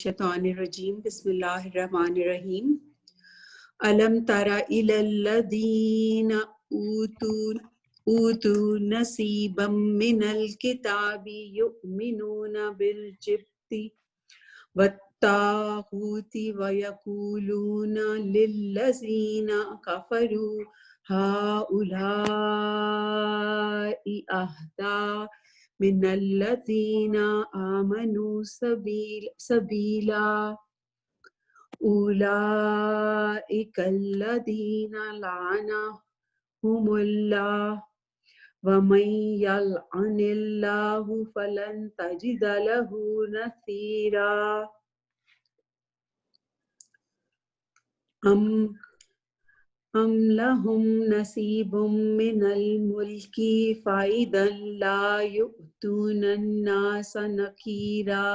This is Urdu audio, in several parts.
الشیطان الرجیم بسم اللہ الرحمن الرحیم علم تر الی الذین اوتوا نصیبا من الکتاب یؤمنون بالجبت والطاغوت ویقولون للذین کفروا هؤلاء اہدی من الذین آمنوا سبیلا اولئک الذین لعنهم اللہ ومن یلعن اللہ فلن تجد له نصیرا ام لهم نصیب من الملک فإذا لا یؤتون الناس نقیرا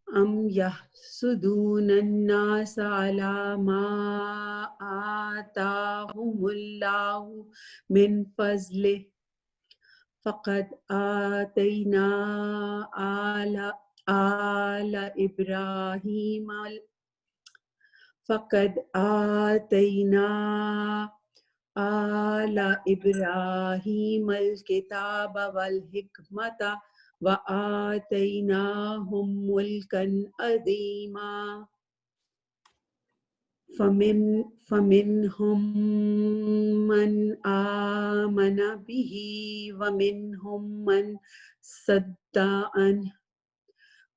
ام یحسدون الناس علی ما آتاهم اللہ من فضلہ فقد آتینا آل ابراہیم الکتاب والحکمت وآتیناہم ملکا عظیما فمنہم من آمن بہ ومنہم من صد عنہ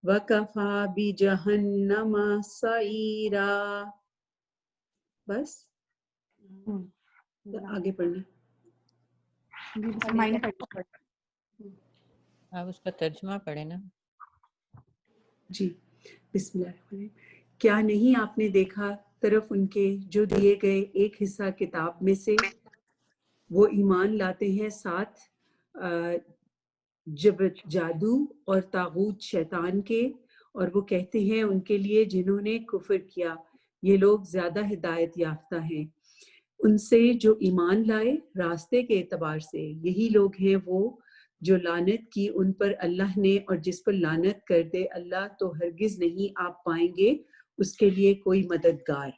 وکفی بجہنم سعیرا۔ بس آگے پڑھنا آپ اس کا ترجمہ پڑھیں نا۔ جی بسم اللہ الرحمن الرحیم۔ کیا نہیں آپ نے دیکھا طرف ان کے جو دیے گئے ایک حصہ کتاب میں سے وہ ایمان لاتے ہیں ساتھ جبت جادو اور طاغوت شیطان کے، اور وہ کہتے ہیں ان کے لیے جنہوں نے کفر کیا یہ لوگ زیادہ ہدایت یافتہ ہیں ان سے جو ایمان لائے راستے کے اعتبار سے، یہی لوگ ہیں وہ جو لعنت کی ان پر اللہ نے، اور جس پر لعنت کر دے اللہ تو ہرگز نہیں آپ پائیں گے اس کے لیے کوئی مددگار،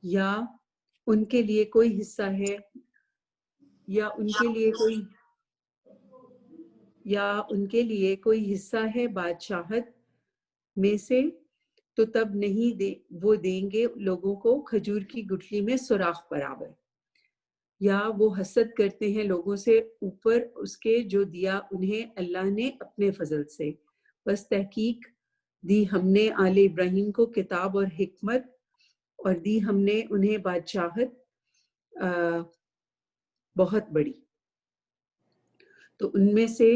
یا ان کے لیے کوئی حصہ ہے، یا ان کے لیے کوئی حصہ ہے بادشاہت میں سے، تو تب نہیں وہ دیں گے لوگوں کو کھجور کی گٹھلی میں سوراخ برابر، یا وہ حسد کرتے ہیں لوگوں سے اوپر اس کے جو دیا انہیں اللہ نے اپنے فضل سے، بس تحقیق دی ہم نے آل ابراہیم کو کتاب اور حکمت، اور دی ہم نے انہیں بادشاہت بہت بڑی، تو ان میں سے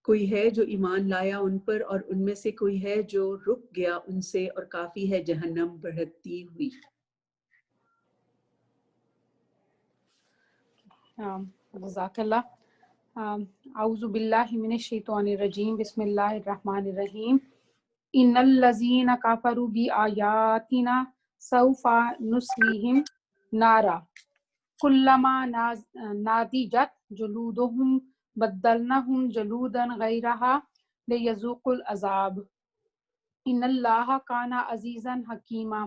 کوئی ہے جو ایمان لایا ان پر، اور ان میں سے کوئی ہے جو رک گیا ان سے، اور کافی ہے جہنم بڑھتی ہوئی۔ جزاک اللہ۔ اعوذ باللہ من الشیطان الرجیم بسم اللہ الرحمن الرحیم۔ ان الذین کفروا بآیاتنا سوف نصلیہم نارا کلما نضجت جلودہم بدلناہم جلودا غیرہا لیذوقوا العذاب ان اللہ کان عزیزا حکیما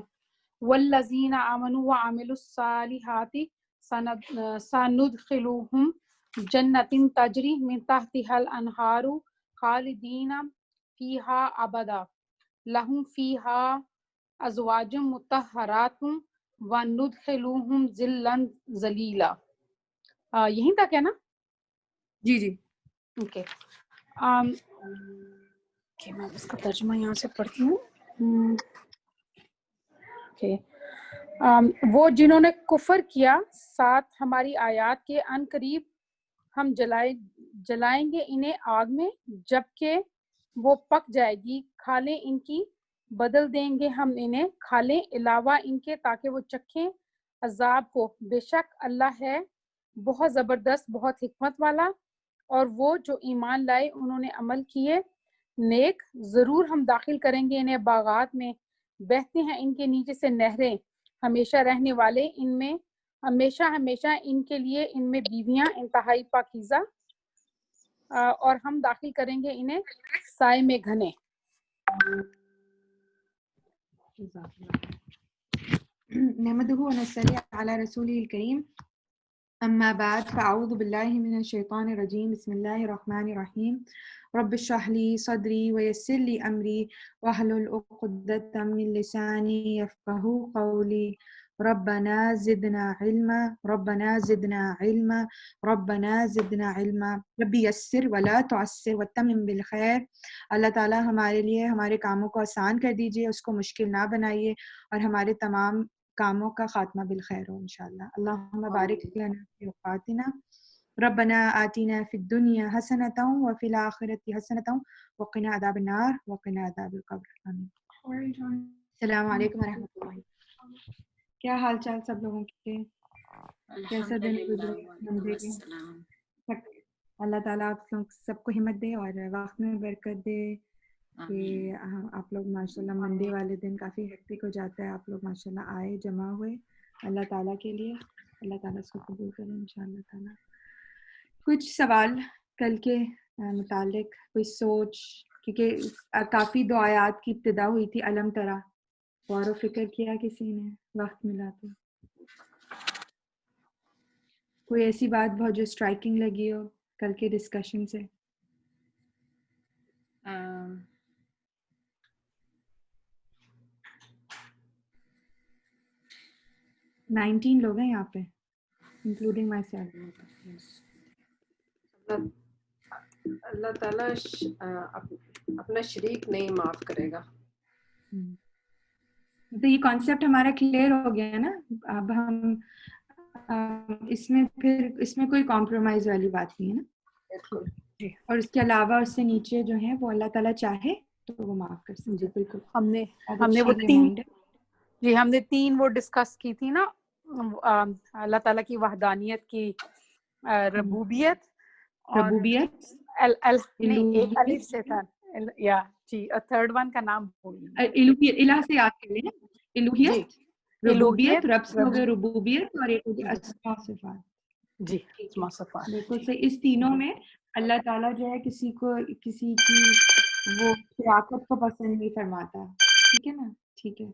والذین آمنوا وعملوا الصالحات سندخلوہم جنت تجری من تحتها الانہار خالدین فیہا ابدا لہم فیہا ازواج مطہرات وندخلوہم ظلا ظلیلا۔ یہیں تک ہے نا؟ جی اوکے، میں اس کا ترجمہ یہاں سے پڑھتی ہوں۔ وہ جنہوں نے کفر کیا ساتھ ہماری آیات کے، ان قریب ہم جلائیں گے انہیں آگ میں، جبکہ وہ پک جائے گی، کھالیں ان کی بدل دیں گے ہم انہیں کھالیں علاوہ ان کے تاکہ وہ چکھیں عذاب کو، بے شک اللہ ہے بہت زبردست بہت حکمت والا۔ اور وہ جو ایمان لائے انہوں نے عمل کیے نیک، ضرور ہم داخل کریں گے انہیں باغات میں، بہتے ہیں ان کے نیچے سے نہریں، ہمیشہ رہنے والے ان میں، ہمیشہ ہمیشہ ان کے لیے ان میں بیویاں انتہائی پاکیزہ۔ اور ہم داخل کریں گے انہیں سائے میں گھنے. نحمده ونصلي على رسوله الكريم أما بعد فأعوذ بالله من الشيطان الرجيم بسم الله الرحمن الرحيم رب اشرح لي صدري ويسر لي أمري واحلل عقدة من لساني يفقهوا قولي ربنا زدنا علما ربنا زدنا علما ربنا زدنا علما ربی یسر ولا تعسر وتمم بالخیر. اللہ تعالیٰ ہمارے لیے ہمارے کاموں کو آسان کر دیجیے، اس کو مشکل نہ بنائیے، اور ہمارے تمام کاموں کا خاتمہ بالخیر ہو انشاءاللہ. اللہم بارک لنا فی اوقاتنا ربنا آتنا فی الدنیا حسنۃ وفی الآخرۃ حسنۃ وقنا عذاب النار وقنا عذاب القبر. آمین. السلام علیکم ورحمۃ اللہ. کیا حال چال سب لوگوں کے؟ کیسا دن گزرا؟ اللہ تعالیٰ آپ لوگ سب کو ہمت دے اور وقت میں برکت دے کہ آپ لوگ ماشاءاللہ منڈے والے دن کافی ہیکٹک ہو جاتا ہے، آپ لوگ ماشاءاللہ آئے جمع ہوئے اللہ تعالیٰ کے لیے. اللہ تعالیٰ اس کو قبول کرے انشاءاللہ تعالیٰ. کچھ سوال کل کے متعلق، کوئی سوچ، کیونکہ کافی دعایات کی ابتدا ہوئی تھی علم ترا، غور و فکر کیا کسی نے وقت ملا تو؟ کوئی ایسی بات بہت جو اسٹرائکنگ لگی ہو کل کے ڈسکشن سے؟ 19 لوگ ہیں یہاں پہ انکلوڈنگ مائی سیلف. اللہ تعالیٰ اپنا شریک نہیں معاف کرے گا. تو یہ کانسیپٹ ہمارا کلیئر ہو گیا ہے نا. اب ہم اس میں کوئی کمپرومائز والی بات نہیں ہے نا. اور اس کے علاوہ اس سے نیچے جو ہیں وہ اللہ تعالیٰ چاہے تو وہ معاف کر سکتے. بالکل. ہم نے وہ تین وہ ڈسکس کی تھی نا، اللہ تعالیٰ کی وحدانیت کی، ربوبیت اور ایک الف سے تھا یا جی، اور تھرڈ ون کا نام بھول گئی. الہ سے یاد کر لینا، الوہیت، ربوبیت، رب سے ہو گئے ربوبیت، اور ایک ہو گیا اسماء صفات. جی اسماء صفات. بالکل صحیح. اس تینوں میں اللہ تعالیٰ جو ہے کسی کی وہ شراکت کو پسند نہیں فرماتا. ٹھیک ہے نا؟ ٹھیک ہے.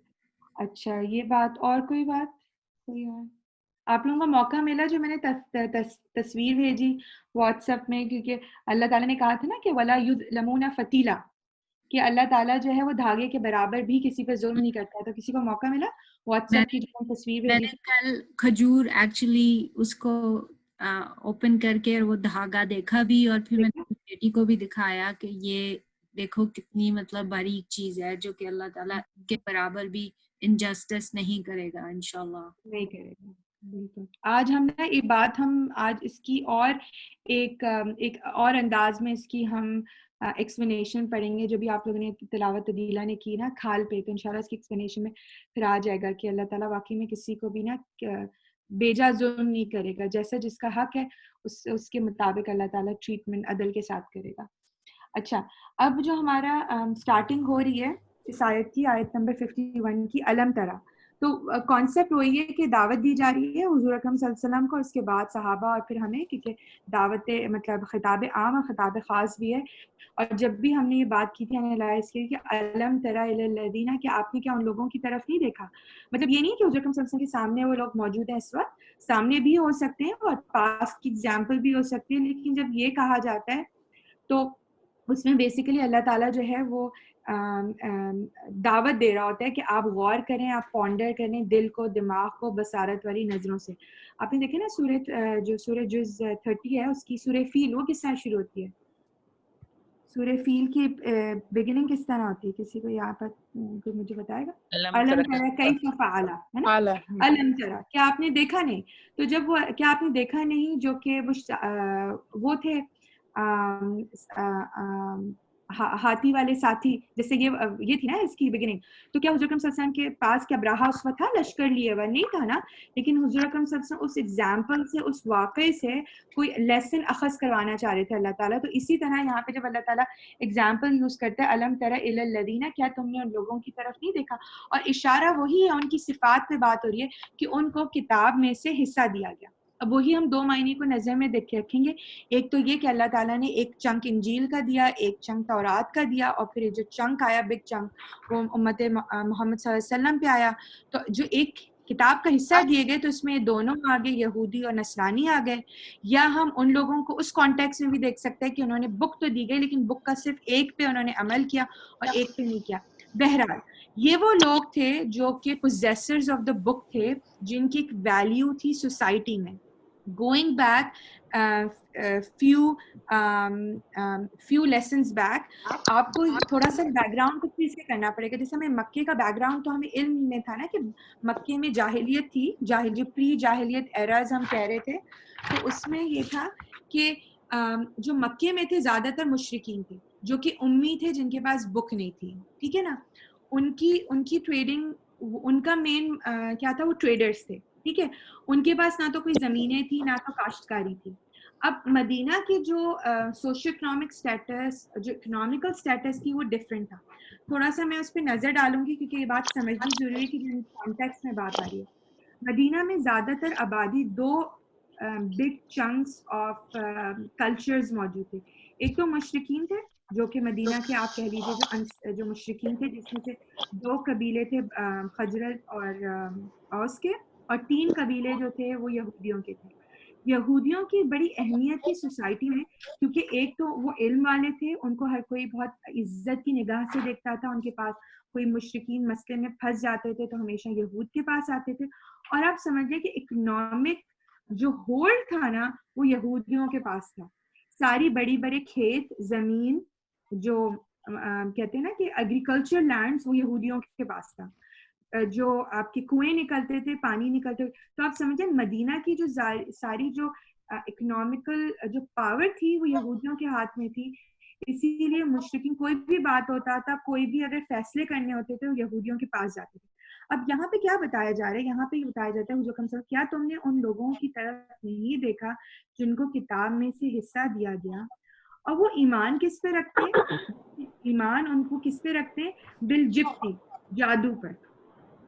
اچھا یہ بات. اور کوئی بات؟ کوئی اور آپ لوگوں کو موقع ملا جو میں نے تصویر بھیجی واٹس ایپ میں، کیونکہ اللہ تعالیٰ نے کہا تھا نا کہ وَلَا يُظْلَمُونَ فَتِيلًا، کہ اللہ تعالیٰ جو ہے وہ دھاگے کے برابر بھی کسی پہ ظلم نہیں کرتا. تو کسی کو موقع ملا واٹس ایپ کی جو تصویر بھیجی؟ میں نے کل کھجور ایکچولی اس کو اوپن کر کے وہ دھاگا دیکھا بھی، اور پھر میں نے بیٹی کو بھی دکھایا کہ یہ دیکھو کتنی مطلب باریک چیز ہے، جو کہ اللہ تعالیٰ کے برابر بھی انجسٹس نہیں کرے گا انشاءاللہ. نہیں کرے گا. بالکل. آج ہم نے یہ بات آج اس کی اور ایک اور انداز میں اس کی ہم ایکسپلینیشن پڑھیں گے، جو بھی آپ لوگوں نے تلاوت عدیلہ نے کی نا کھال پہ، تو انشاءاللہ اس کی ایکسپلینیشن میں پھر آ جائے گا کہ اللہ تعالیٰ واقعی میں کسی کو بھی نا بیجا ظلم نہیں کرے گا، جیسا جس کا حق ہے اس کے مطابق اللہ تعالیٰ ٹریٹمنٹ عدل کے ساتھ کرے گا. اچھا اب جو ہمارا سٹارٹنگ ہو رہی ہے اس آیت کی، آیت نمبر 51 کی، علم ترا. تو کانسیپٹ وہی ہے کہ دعوت دی جا رہی ہے حضور اکرم صلی اللہ علیہ وسلم کو، اس کے بعد صحابہ، اور پھر ہمیں، کیونکہ دعوت مطلب خطاب عام اور خطاب خاص بھی ہے. اور جب بھی ہم نے یہ بات کی تھی ہمیں لایا اس کے کہ علم ترا الی الذین، کہ آپ نے کیا ان لوگوں کی طرف نہیں دیکھا. مطلب یہ نہیں کہ حضور اکرم صلی اللہ علیہ وسلم کے سامنے وہ لوگ موجود ہیں اس وقت، سامنے بھی ہو سکتے ہیں اور پاس کی ایگزامپل بھی ہو سکتی ہے، لیکن جب یہ کہا جاتا ہے تو اس میں بیسیکلی اللہ تعالیٰ جو ہے وہ دعوت دے رہا ہوتا ہے کہ آپ غور کریں، آپ پونڈر کریں دل کو، دماغ کو بصارت والی نظروں سے. آپ نے دیکھے نا سورہ جز 30 ہے، اس کی سورہ فیل وہ کس طرح شروع ہوتی ہے؟ سورہ فیل کی بگننگ کس طرح ہوتی ہے؟ کسی کو یہاں پر کوئی مجھے بتائے گا؟ علم ترا کیف فعل، ہے نا؟ علم ترا، کیا آپ نے دیکھا نہیں؟ تو جب وہ کیا آپ نے دیکھا نہیں، جو کہ وہ تھے ہاتھی والے ساتھی، جیسے یہ تھی نا اس کی بگننگ. تو کیا حضور اکرم صلی اللہ علیہ وسلم کے پاس کیا ابراہا اس وقت تھا لشکر لیے ہوا؟ نہیں تھا نا. لیکن حضور اکرم صلی اللہ علیہ وسلم اس ایگزامپل سے، اس واقعے سے کوئی لیسن اخذ کروانا چاہ رہے تھے اللہ تعالیٰ. تو اسی طرح یہاں پہ جب اللہ تعالیٰ ایگزامپل یوز کرتا ہے علم ترا الی الذین، کیا تم نے ان لوگوں کی طرف نہیں دیکھا؟ اور اشارہ وہی ہے، ان کی صفات پہ بات ہو رہی ہے کہ ان کو کتاب میں سے حصہ دیا گیا. اب وہی ہم دو معنی کو نظر میں دیکھ کے رکھیں گے. ایک تو یہ کہ اللہ تعالیٰ نے ایک چنک انجیل کا دیا, ایک چنک تورات کا دیا, اور پھر جو چنک آیا بگ چنک وہ امت محمد صلی اللہ علیہ وسلم پہ آیا. تو جو ایک کتاب کا حصہ دیے گئے تو اس میں دونوں آ گئے, یہودی اور نصرانی آ گئے. یا ہم ان لوگوں کو اس کانٹیکس میں بھی دیکھ سکتے ہیں کہ انہوں نے بک تو دی گئی لیکن بک کا صرف ایک پہ انہوں نے عمل کیا اور ایک پہ نہیں کیا. بہرحال یہ وہ لوگ تھے جو کہ پوزیسرز آف دا بک تھے, جن کی ایک ویلیو تھی سوسائٹی میں. Going back few lessons back, آپ کو تھوڑا سا بیک گراؤنڈ کو پھر سے کرنا پڑے گا. جیسے ہمیں مکے کا بیک گراؤنڈ تو ہمیں علم میں تھا نا کہ مکے میں جاہلیت تھی, جو پری جاہلیت ایراز ہم کہہ رہے تھے, تو اس میں یہ تھا کہ جو مکے میں تھے زیادہ تر مشرکین تھے جو کہ امی تھے, جن کے پاس بک نہیں تھی, ٹھیک ہے نا. ان کی ٹریڈنگ, ان کا مین کیا تھا, وہ ٹریڈرز تھے, ٹھیک ہے. ان کے پاس نہ تو کوئی زمینیں تھی نہ تو کاشتکاری تھی. اب مدینہ کی جو سوشل اکنامک اسٹیٹس, جو اکنامیکل اسٹیٹس تھی وہ ڈفرینٹ تھا. تھوڑا سا میں اس پہ نظر ڈالوں گی کیونکہ یہ بات سمجھنی ضروری ہے کہ جن کانٹیکس میں بات آ رہی ہے. مدینہ میں زیادہ تر آبادی دو بگ چنکس آف کلچرز موجود تھے. ایک تو مشرکین تھے جو کہ مدینہ کے آپ کہہ لیجیے جو مشرکین تھے, جس میں سے دو قبیلے تھے خزرج اور اوس کے, اور 3 قبیلے جو تھے وہ یہودیوں کے تھے. یہودیوں کی بڑی اہمیت تھی سوسائٹی میں, کیونکہ ایک تو وہ علم والے تھے, ان کو ہر کوئی بہت عزت کی نگاہ سے دیکھتا تھا. ان کے پاس کوئی مشرکین مسئلے میں پھنس جاتے تھے تو ہمیشہ یہود کے پاس آتے تھے. اور آپ سمجھیں کہ اکنامک جو ہولڈ تھا نا وہ یہودیوں کے پاس تھا. ساری بڑی بڑے کھیت زمین جو کہتے ہیں نا کہ ایگریکلچر لینڈز, وہ یہودیوں کے پاس تھا. جو آپ کے کنویں نکلتے تھے, پانی نکلتے تھے. تو آپ سمجھیں مدینہ کی جو ساری جو اکنامیکل جو پاور تھی وہ یہودیوں کے ہاتھ میں تھی. اسی لیے مشرکین کوئی بھی بات ہوتا تھا, کوئی بھی اگر فیصلے کرنے ہوتے تھے وہ یہودیوں کے پاس جاتے تھے. اب یہاں پہ کیا بتایا جا رہا ہے, یہاں پہ یہ بتایا جاتا ہے جو کم سے کم, کیا تم نے ان لوگوں کی طرف نہیں دیکھا جن کو کتاب میں سے حصہ دیا گیا, اور وہ ایمان کس پہ رکھتے, ایمان ان کو کس پہ رکھتے, بالجبتی, جادو پر.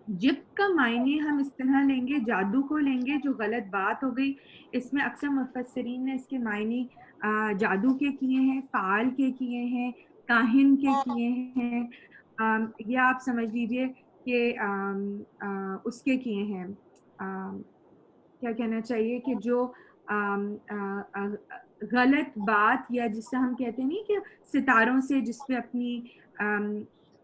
جبت کا معنی ہم اس طرح لیں گے, جادو کو لیں گے, جو غلط بات ہو گئی. اس میں اکثر مفسرین نے اس کے معنی جادو کے کیے ہیں, فعال کے کیے ہیں, کاہن کے کیے ہیں, یا آپ سمجھ لیجئے کہ اس کے کیے ہیں, کیا کہنا چاہیے, کہ جو غلط بات, یا جس سے ہم کہتے نہیں کہ ستاروں سے جس پہ اپنی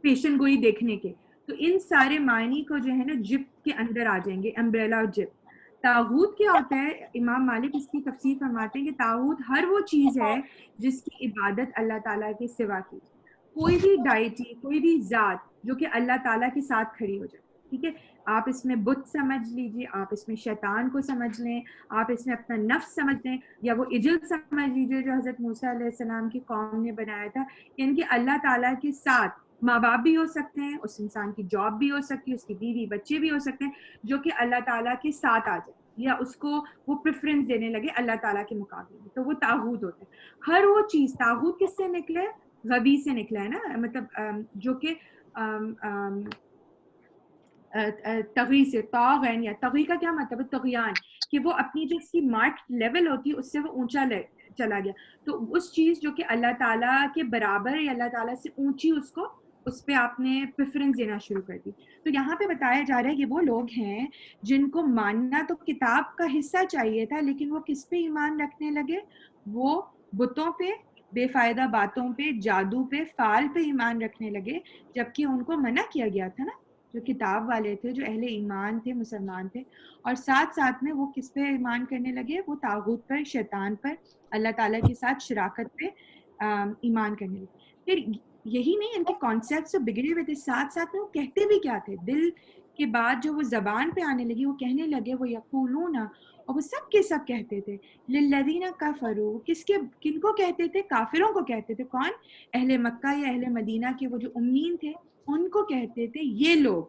پیشن گوئی دیکھنے کے. تو ان سارے معنی کو جو ہے نا جبت کے اندر آ جائیں گے, امبریلا آف جبت. طاغوت کیا ہوتا ہے, امام مالک اس کی تفسیر فرماتے ہیں کہ طاغوت ہر وہ چیز ہے جس کی عبادت اللہ تعالیٰ کے سوا کی. کوئی بھی ڈائٹی, کوئی بھی ذات جو کہ اللہ تعالیٰ کے ساتھ کھڑی ہو جائے, ٹھیک ہے. آپ اس میں بت سمجھ لیجیے, آپ اس میں شیطان کو سمجھ لیں, آپ اس میں اپنا نفس سمجھ لیں, یا وہ عجل سمجھ لیجیے جو حضرت موسیٰ علیہ السلام کی قوم نے بنایا تھا. یعنی کہ اللہ تعالیٰ کے ساتھ ماں باپ بھی ہو سکتے ہیں, اس انسان کی جاب بھی ہو سکتی ہے, اس کی بیوی بچے بھی ہو سکتے ہیں جو کہ اللہ تعالیٰ کے ساتھ آ جائے, یا اس کو وہ پریفرنس دینے لگے اللہ تعالیٰ کے مقابلے میں, تو وہ طاغوت ہوتا ہے. ہر وہ چیز, طاغوت کس سے نکلے, غبی سے نکلا ہے نا, مطلب جو کہ تغی سے, طاغین, یا تغی کا کیا مطلب ہے, طغیان, کہ وہ اپنی جو اس کی مارک لیول ہوتی ہے اس سے وہ اونچا چلا گیا. تو اس چیز جو کہ اللہ تعالیٰ کے برابر یا اللہ تعالیٰ سے اونچی, اس پہ آپ نے پریفرنس دینا شروع کر دی. تو یہاں پہ بتایا جا رہا ہے کہ وہ لوگ ہیں جن کو ماننا تو کتاب کا حصہ چاہیے تھا, لیکن وہ کس پہ ایمان رکھنے لگے, وہ بتوں پہ, بے فائدہ باتوں پہ, جادو پہ, فال پہ ایمان رکھنے لگے, جبکہ ان کو منع کیا گیا تھا نا, جو کتاب والے تھے, جو اہل ایمان تھے, مسلمان تھے. اور ساتھ ساتھ میں وہ کس پہ ایمان کرنے لگے, وہ طاغوت پر, شیطان پر, اللہ تعالیٰ کے ساتھ شراکت پہ ایمان کرنے لگے. پھر یہی نہیں, ان کے کانسیپٹ سے بگڑے ہوئے تھے, ساتھ ساتھ میں وہ کہتے بھی کیا تھے, دل کے بعد جو وہ زبان پہ آنے لگی, وہ کہنے لگے, وہ یقولون, اور وہ سب کے سب کہتے تھے, للذین کفروا, کن کو کہتے تھے, کافروں کو کہتے تھے. کون, اہل مکہ یا اہل مدینہ کے وہ جو امین تھے, ان کو کہتے تھے یہ لوگ.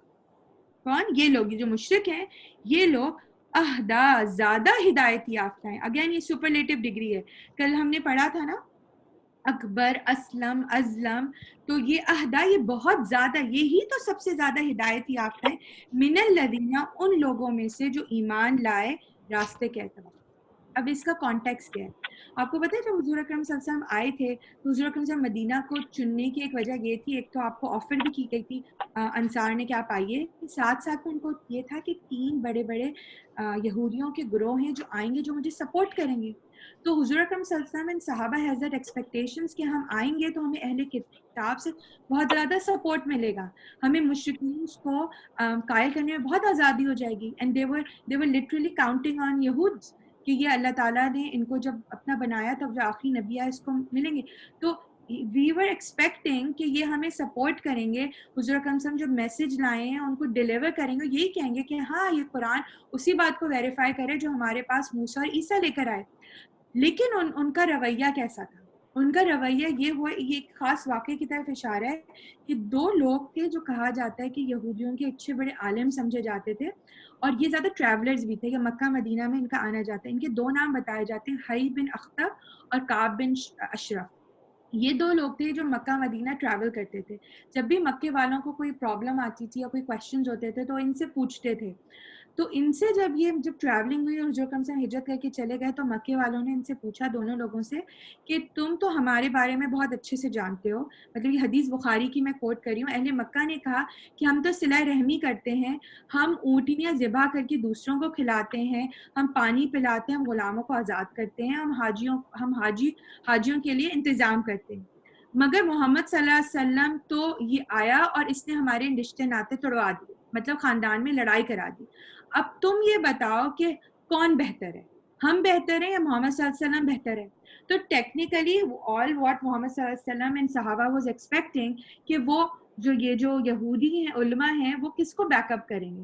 کون, یہ لوگ, جو مشرک ہیں, یہ لوگ اہدا, زیادہ ہدایت یافتہ ہیں. اگین یہ سپرلیٹو ڈگری ہے. کل ہم نے پڑھا تھا نا اکبر, اسلم, ازلم, تو یہ اہدا, یہ بہت زیادہ, یہی تو سب سے زیادہ ہدایت یافتہ ہے, من الذین, ان لوگوں میں سے جو ایمان لائے راستے کے اعتبار. اب اس کا کانٹیکس کیا ہے؟ آپ کو پتہ ہے جب حضور اکرم صلی اللہ علیہ وسلم آئے تھے تو حضور اکرم صلی اللہ علیہ وسلم مدینہ کو چننے کی ایک وجہ یہ تھی، ایک تو آپ کو آفر بھی کی گئی تھی انصار نے کہ آپ آئیے، ساتھ ساتھ میں ان کو یہ تھا کہ 3 بڑے بڑے یہودیوں کے گروہ ہیں جو آئیں گے جو مجھے سپورٹ کریں گے. تو حضور اکرم صلی اللہ علیہ وسلم صحابہ حضرت ایکسپیکٹیشنز کہ ہم آئیں گے تو ہمیں اہل کتاب سے بہت زیادہ سپورٹ ملے گا، ہمیں مشرکین کو قائل کرنے میں بہت آزادی ہو جائے گی. And they were literally counting on یہود کہ یہ اللہ تعالیٰ نے ان کو جب اپنا بنایا تب جو آخری نبی آئے اس کو ملیں گے. تو we were expecting کہ یہ ہمیں سپورٹ کریں گے، حضور اکرم صلی اللہ علیہ وسلم جو میسج لائے ہیں ان کو ڈیلیور کریں گے، یہی کہیں گے کہ ہاں یہ قرآن اسی بات کو ویریفائی کرے جو ہمارے پاس موسیٰ اور عیسیٰ لے کر آئے. لیکن ان کا رویہ کیسا تھا؟ ان کا رویہ یہ ہوا، یہ ایک خاص واقعے کی طرف اشارہ ہے کہ 2 لوگ تھے جو کہا جاتا ہے کہ یہودیوں کے اچھے بڑے عالم سمجھے جاتے تھے اور یہ زیادہ ٹریولرز بھی تھے، کہ مکہ مدینہ میں ان کا آنا جاتا ہے. ان کے 2 نام بتائے جاتے ہیں، حی بن اخطب اور کعب بن اشرف. یہ 2 لوگ تھے جو مکہ مدینہ ٹریول کرتے تھے. جب بھی مکے والوں کو کوئی پرابلم آتی تھی یا کوئی کویشچنز ہوتے تھے تو ان سے پوچھتے تھے. تو ان سے جب ٹریولنگ ہوئی اور جو کم سے ہجرت کر کے چلے گئے تو مکے والوں نے ان سے پوچھا، دونوں لوگوں سے، کہ تم تو ہمارے بارے میں بہت اچھے سے جانتے ہو، مطلب یہ حدیث بخاری کی میں کوٹ کر رہی ہوں. اہل مکہ نے کہا کہ ہم تو صلہ رحمی کرتے ہیں، ہم اونٹنیاں ذبح کر کے دوسروں کو کھلاتے ہیں، ہم پانی پلاتے ہیں، ہم غلاموں کو آزاد کرتے ہیں، ہم حاجیوں کے لیے انتظام کرتے ہیں. مگر محمد صلی اللہ علیہ وسلم تو یہ آیا اور اس نے ہمارے رشتے ناطے توڑوا دیے، مطلب خاندان میں لڑائی کرا دی. اب تم یہ بتاؤ کہ کون بہتر ہے، ہم بہتر ہیں یا محمد صلی اللہ علیہ وسلم بہتر ہے؟ تو ٹیکنیکلی آل واٹ محمد صلی اللہ علیہ وسلم اینڈ صحابہ واز ایکسپیکٹنگ کہ وہ جو یہودی ہیں، علماء ہیں، وہ کس کو بیک اپ کریں گے؟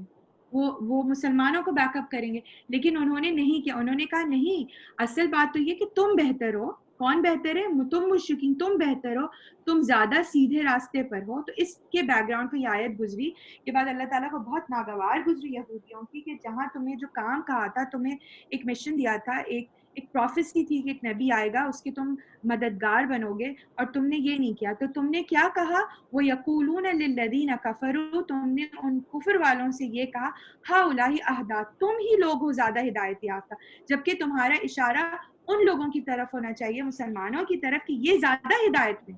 وہ مسلمانوں کو بیک اپ کریں گے. لیکن انہوں نے نہیں کیا، انہوں نے کہا نہیں، اصل بات تو یہ کہ تم بہتر ہو. کون بہتر ہے؟ تم مشرکین، تم بہتر ہو، تم زیادہ سیدھے راستے پر ہو. تو اس کے بیک گراؤنڈ پہ یہ آیت گزری کے بعد اللہ تعالیٰ کو بہت ناگوار گزری یہودیوں کی کہ جہاں تمہیں جو کام کہا تھا، تمہیں ایک مشن دیا تھا، ایک پروفیسی تھی کہ ایک نبی آئے گا، اس کے تم مددگار بنو گے، اور تم نے یہ نہیں کیا. تو تم نے کیا کہا؟ وہ یقولون للذین کفروا، تم نے ان کفر والوں سے یہ کہا، ہؤلاء اہدی، تم ہی لوگ ہو زیادہ ہدایت یافتہ، جبکہ تمہارا اشارہ ان لوگوں کی طرف ہونا چاہیے، مسلمانوں کی طرف، کہ یہ زیادہ ہدایت میں.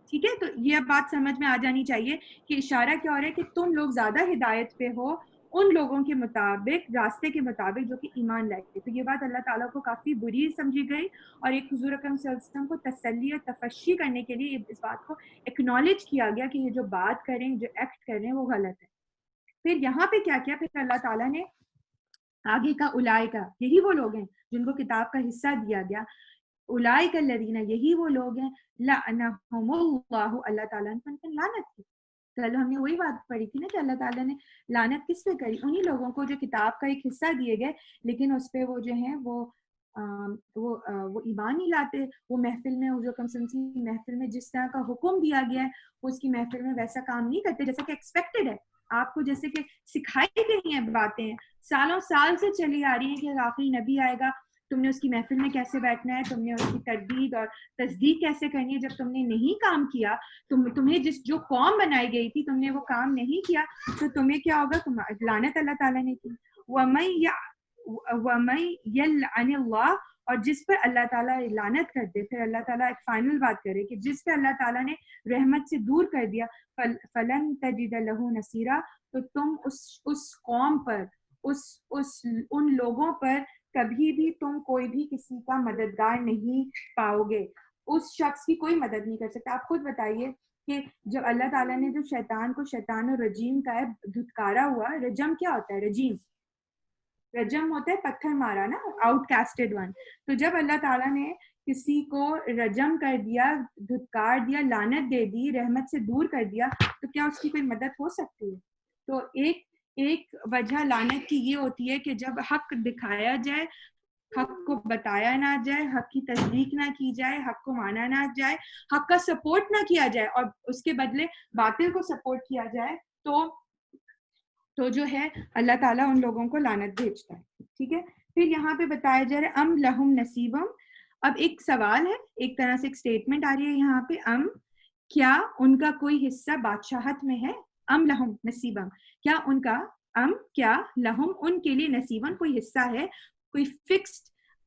ٹھیک ہے، تو یہ بات سمجھ میں آ جانی چاہیے کہ اشارہ کیا ہو رہا ہے کہ تم لوگ زیادہ ہدایت پہ ہو ان لوگوں کے مطابق، راستے کے مطابق جو کہ ایمان لائے تھے. تو یہ بات اللہ تعالیٰ کو کافی بری سمجھی گئی، اور ایک حضور اکرم صلی اللہ علیہ وسلم کو تسلی اور تفشی کرنے کے لیے اس بات کو ایکنالج کیا گیا کہ یہ جو بات کریں، جو ایکٹ کر رہے ہیں وہ غلط ہے. پھر یہاں پہ کیا کیا؟ پھر اللہ تعالیٰ نے آگے کا اولئک، یہی وہ لوگ ہیں جن کو کتاب کا حصہ دیا گیا، اولئک الذین، یہی وہ لوگ ہیں، لعنہم اللہ، اللہ تعالیٰ نے ان پر لعنت کی. کل ہم نے وہی بات پڑھی تھی نا کہ اللہ تعالیٰ نے لعنت کس پہ کری؟ انہی لوگوں کو جو کتاب کا ایک حصہ دیے گئے لیکن اس پہ وہ جو ہیں وہ ایمان نہیں لاتے. وہ محفل میں، حضور اکرم صلی اللہ علیہ وسلم کی محفل میں جس طرح کا حکم دیا گیا ہے وہ اس کی محفل میں ویسا کام نہیں کرتے جیسا کہ ایکسپیکٹڈ ہے. آپ کو جیسے کہ سکھائی گئی ہیں باتیں، سالوں سال سے چلی آ رہی ہیں کہ آخری نبی آئے گا، تم نے اس کی محفل میں کیسے بیٹھنا ہے، تم نے اس کی تردید اور تصدیق کیسے کرنی ہے. جب تم نے نہیں کام کیا، تمہیں جو قوم بنائی گئی تھی تم نے وہ کام نہیں کیا، تو تمہیں کیا ہوگا؟ لعنت اللہ تعالیٰ نے کی. وَمَن يَلْعَنِ اللَّهُ، اور جس پر اللہ تعالیٰ لعنت کر دے. پھر اللہ تعالیٰ ایک فائنل بات کرے کہ جس پہ اللہ تعالیٰ نے رحمت سے دور کر دیا، فَلَن تَجِدَ لَهُ نَصِيرًا، تو تم اس قوم پر، ان لوگوں پر کبھی بھی تم کوئی بھی کسی کا مددگار نہیں پاؤ گے. اس شخص کی کوئی مدد نہیں کر سکتا. آپ خود بتائیے کہ جب اللہ تعالیٰ نے جو شیطان کو شیطان الرجیم کا ہے دھتکارا ہوا، رجم کیا ہوتا ہے؟ رجم ہوتا ہے پتھر مارا نا، آؤٹ کاسٹڈ ون. تو جب اللہ تعالیٰ نے کسی کو رجم کر دیا، دھتکار دیا، لعنت دے دی، رحمت سے دور کر دیا، تو کیا اس کی کوئی مدد ہو سکتی ہے؟ تو ایک وجہ لعنت کی یہ ہوتی ہے کہ جب حق دکھایا جائے، حق کو بتایا نہ جائے، حق کی تصدیق نہ کی جائے، حق کو مانا نہ جائے، حق کا سپورٹ نہ کیا جائے، اور اس کے بدلے باطل کو سپورٹ کیا جائے، تو جو ہے اللہ تعالیٰ ان لوگوں کو لعنت بھیجتا ہے. ٹھیک ہے، پھر یہاں پہ بتایا جا رہا ہے ام لہم نصیبم. اب ایک سوال ہے، ایک طرح سے ایک سٹیٹمنٹ آ رہی ہے یہاں پہ، کیا ان کا کوئی حصہ بادشاہت میں ہے؟ ام لہم نصیبم، کیا ان کا، کیا لہم ان کے لیے، نصیبن کوئی حصہ ہے، کوئی fixed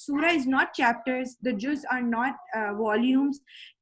surah is not chapters, the juz are not volumes,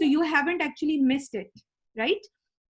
so you haven't actually missed it, right?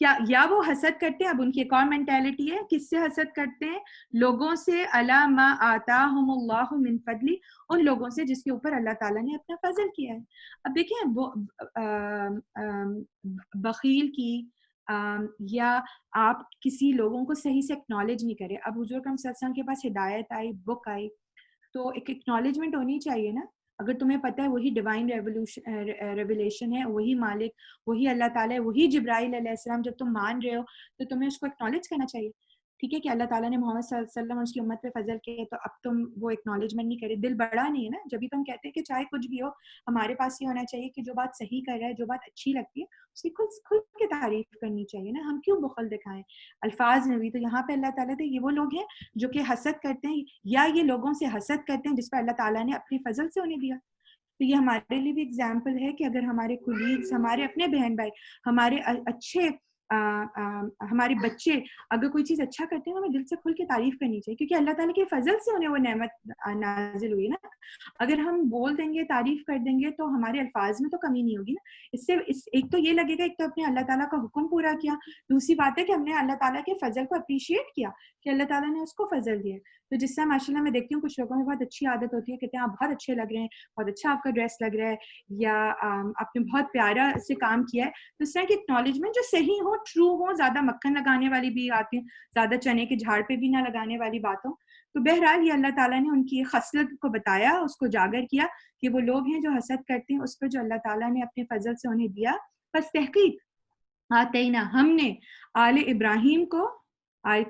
کیا یا وہ حسد کرتے ہیں. اب ان کی ایک اور مینٹیلٹی ہے, کس سے حسد کرتے ہیں؟ لوگوں سے. الا ما آتاہم اللہ من فضلی, ان لوگوں سے جس کے اوپر اللہ تعالیٰ نے اپنا فضل کیا ہے. اب دیکھیں وہ بخیل کی یا آپ کسی لوگوں کو صحیح سے اکنالج نہیں کرے. اب حضور اکرم صلی اللہ علیہ وسلم کے پاس ہدایت آئی, بک آئی, تو ایک اکنالجمنٹ ہونی چاہیے نا. اگر تمہیں پتہ ہے وہی ڈیوائن ریولیشن ہے, وہی مالک, وہی اللہ تعالیٰ ہے, وہی جبرائیل علیہ السلام, جب تم مان رہے ہو تو تمہیں اس کو اکنالج کرنا چاہیے. ٹھیک ہے کہ اللہ تعالیٰ نے محمد صلی اللہ علیہ وسلم اور اس کی امت پہ فضل کیا, تو اب تم وہ اکنالجمنٹ نہیں کرے. دل بڑا نہیں ہے نا. جب بھی تم کہتے ہیں کہ چاہے کچھ بھی ہو, ہمارے پاس یہ ہونا چاہیے کہ جو بات صحیح کر رہا ہے, جو بات اچھی لگتی ہے, اس کی کھل کے تعریف کرنی چاہیے نا. ہم کیوں بخل دکھائیں الفاظ میں بھی؟ تو یہاں پہ اللہ تعالیٰ یہ وہ لوگ ہیں جو کہ حسد کرتے ہیں, یا یہ لوگوں سے حسد کرتے ہیں جس پہ اللہ تعالیٰ نے اپنے فضل سے انہیں دیا. تو یہ ہمارے لیے بھی اگزامپل ہے کہ اگر ہمارے کولیگس, ہمارے اپنے بہن بھائی, ہمارے اچھے ہمارے بچے اگر کوئی چیز اچھا کرتے ہیں, ہمیں دل سے کھل کے تعریف کرنی چاہیے, کیونکہ اللہ تعالیٰ کے فضل سے انہیں وہ نعمت نازل ہوئی نا. اگر ہم بول دیں گے, تعریف کر دیں گے, تو ہمارے الفاظ میں تو کمی نہیں ہوگی نا. اس سے ایک تو یہ لگے گا, ایک تو اپنے اللہ تعالیٰ کا حکم پورا کیا, دوسری بات ہے کہ ہم نے اللہ تعالیٰ کے فضل کو اپریشیٹ کیا کہ اللہ تعالیٰ نے اس کو فضل دیا. تو جس سے ماشاء اللہ میں دیکھتی ہوں کچھ لوگوں میں بہت اچھی عادت ہوتی ہے, کہتے ہیں آپ بہت اچھے لگ رہے ہیں, بہت اچھا آپ کا ڈریس لگ رہا ہے, یا آپ نے بہت پیارا سے کام کیا ہے. تو اس طرح کی اکنالجمنٹ جو صحیح ہو, ٹرو ہو, زیادہ مکھن لگانے والی بھی آتی ہیں, زیادہ چنے کے جھاڑ پہ بھی نہ لگانے والی باتوں. تو بہرحال یہ اللہ تعالیٰ نے ان کی خصلت کو بتایا, اس کو جاگر کیا کہ وہ لوگ ہیں جو حسد کرتے ہیں اس پہ جو اللہ تعالیٰ نے اپنے فضل سے انہیں دیا. بس تحقیق آتینا, ہم نے آل ابراہیم کو,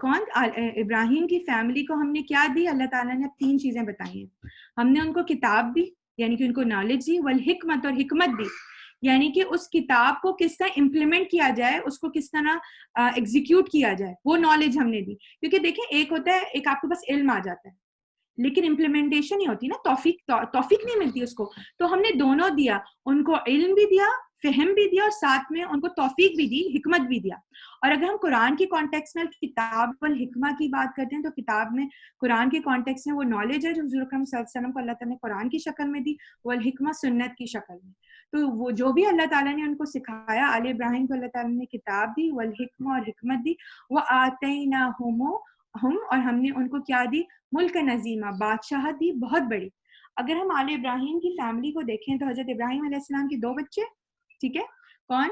کون ابراہیم کی فیملی کو ہم نے کیا دی؟ اللہ تعالیٰ نے اب 3 چیزیں بتائی ہیں. ہم نے ان کو کتاب دی, یعنی کہ ان کو نالج دی, والحکمت, اور حکمت دی, یعنی کہ اس کتاب کو کس طرح امپلیمنٹ کیا جائے, اس کو کس طرح ایگزیکیوٹ کیا جائے, وہ نالج ہم نے دی. کیونکہ دیکھیں ایک ہوتا ہے, ایک آپ کے پاس علم آ جاتا ہے لیکن امپلیمنٹیشن نہیں ہوتی نا, توفیق نہیں ملتی اس کو. تو ہم نے دونوں دیا, ان کو علم بھی دیا, فہم بھی دیا, اور ساتھ میں ان کو توفیق بھی دی, حکمت بھی دیا. اور اگر ہم قرآن کی کانٹیکس میں کتاب والحکمہ کی بات کرتے ہیں, تو کتاب میں قرآن کے کانٹیکس میں وہ نالج ہے جو حضور اکرم صلی اللہ علیہ وسلم کو اللہ تعالیٰ نے قرآن کی شکل میں دی, والحکمہ سنت کی شکل میں. تو وہ جو بھی اللہ تعالیٰ نے ان کو سکھایا, آل ابراہیم کو اللہ تعالیٰ نے کتاب دی, والحکمہ, اور حکمت دی, وآتیناہم, اور ہم نے ان کو کیا دی؟ ملک نظیمہ, بادشاہت دی بہت بڑی. اگر ہم آل ابراہیم کی فیملی کو دیکھیں تو حضرت ابراہیم علیہ السلام کے 2 بچے, ٹھیک ہے, کون؟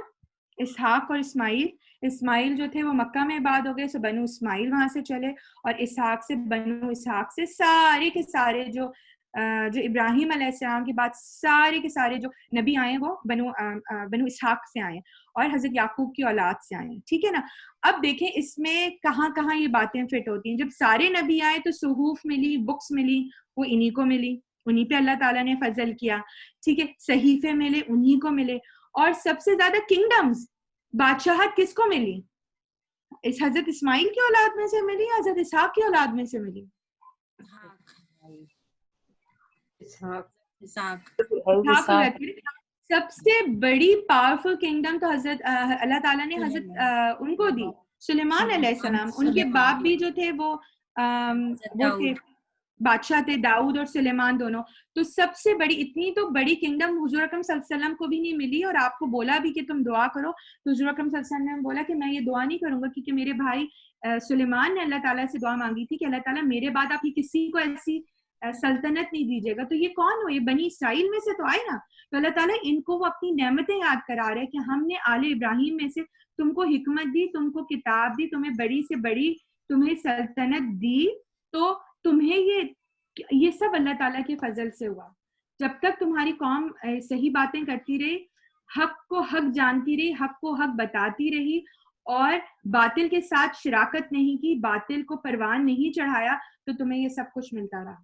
اسحاق اور اسماعیل. اسماعیل جو تھے وہ مکہ میں آباد ہو گئے, سو بنو اسماعیل وہاں سے چلے, اور اسحاق سے, بنو اسحاق سے سارے کے سارے جو ابراہیم علیہ السلام کے بعد سارے کے سارے جو نبی آئے وہ بنو اسحاق سے آئے, اور حضرت یعقوب کی اولاد سے آئے, ٹھیک ہے نا. اب دیکھیں اس میں کہاں کہاں یہ باتیں فٹ ہوتی ہیں. جب سارے نبی آئے تو صحوف ملی, بکس ملی, وہ انہی کو ملی, انہی پہ اللہ تعالیٰ نے فضل کیا, ٹھیک ہے. صحیفے ملے, انہی کو ملے. اور سب سے زیادہ کنگڈمز, بادشاہت کس کو ملی؟ اس حضرت اسماعیل کی اولاد میں سے ملی, حضرت اسحاق کی اولاد میں سے ملی؟ سب سے بڑی پاورفل کنگڈم تو حضرت اللہ تعالیٰ نے حضرت ان کو دی, سلیمان علیہ السلام. ان کے باپ بھی جو تھے وہ تھے بادشاہ تھے, داؤد اور سلیمان دونوں. تو سب سے بڑی, اتنی تو بڑی کنگڈم حضور اکرم صلی اللہ علیہ وسلم کو بھی نہیں ملی. اور آپ کو بولا بھی کہ تم دعا کرو, تو حضور اکرم صلی اللہ علیہ وسلم نے بولا کہ میں یہ دعا نہیں کروں گا, کیونکہ میرے بھائی سلیمان نے اللہ تعالیٰ سے دعا مانگی تھی کہ اللہ تعالیٰ میرے بعد آپ کی کسی کو ایسی سلطنت نہیں دیجیے گا. تو یہ کون ہو؟ یہ بنی اسرائیل میں سے تو آئے نا. تو اللہ تعالیٰ ان کو وہ اپنی نعمتیں یاد کرا رہے کہ ہم نے آل ابراہیم میں سے تم کو حکمت دی, تم کو کتاب دی, تمہیں بڑی سے بڑی تمہیں سلطنت دی, تو تمہیں یہ سب اللہ تعالیٰ کے فضل سے ہوا. جب تک تمہاری قوم صحیح باتیں کرتی رہی, حق کو حق جانتی رہی, حق کو حق بتاتی رہی, اور باطل کے ساتھ شراکت نہیں کی, باطل کو پروان نہیں چڑھایا, تو تمہیں یہ سب کچھ ملتا رہا.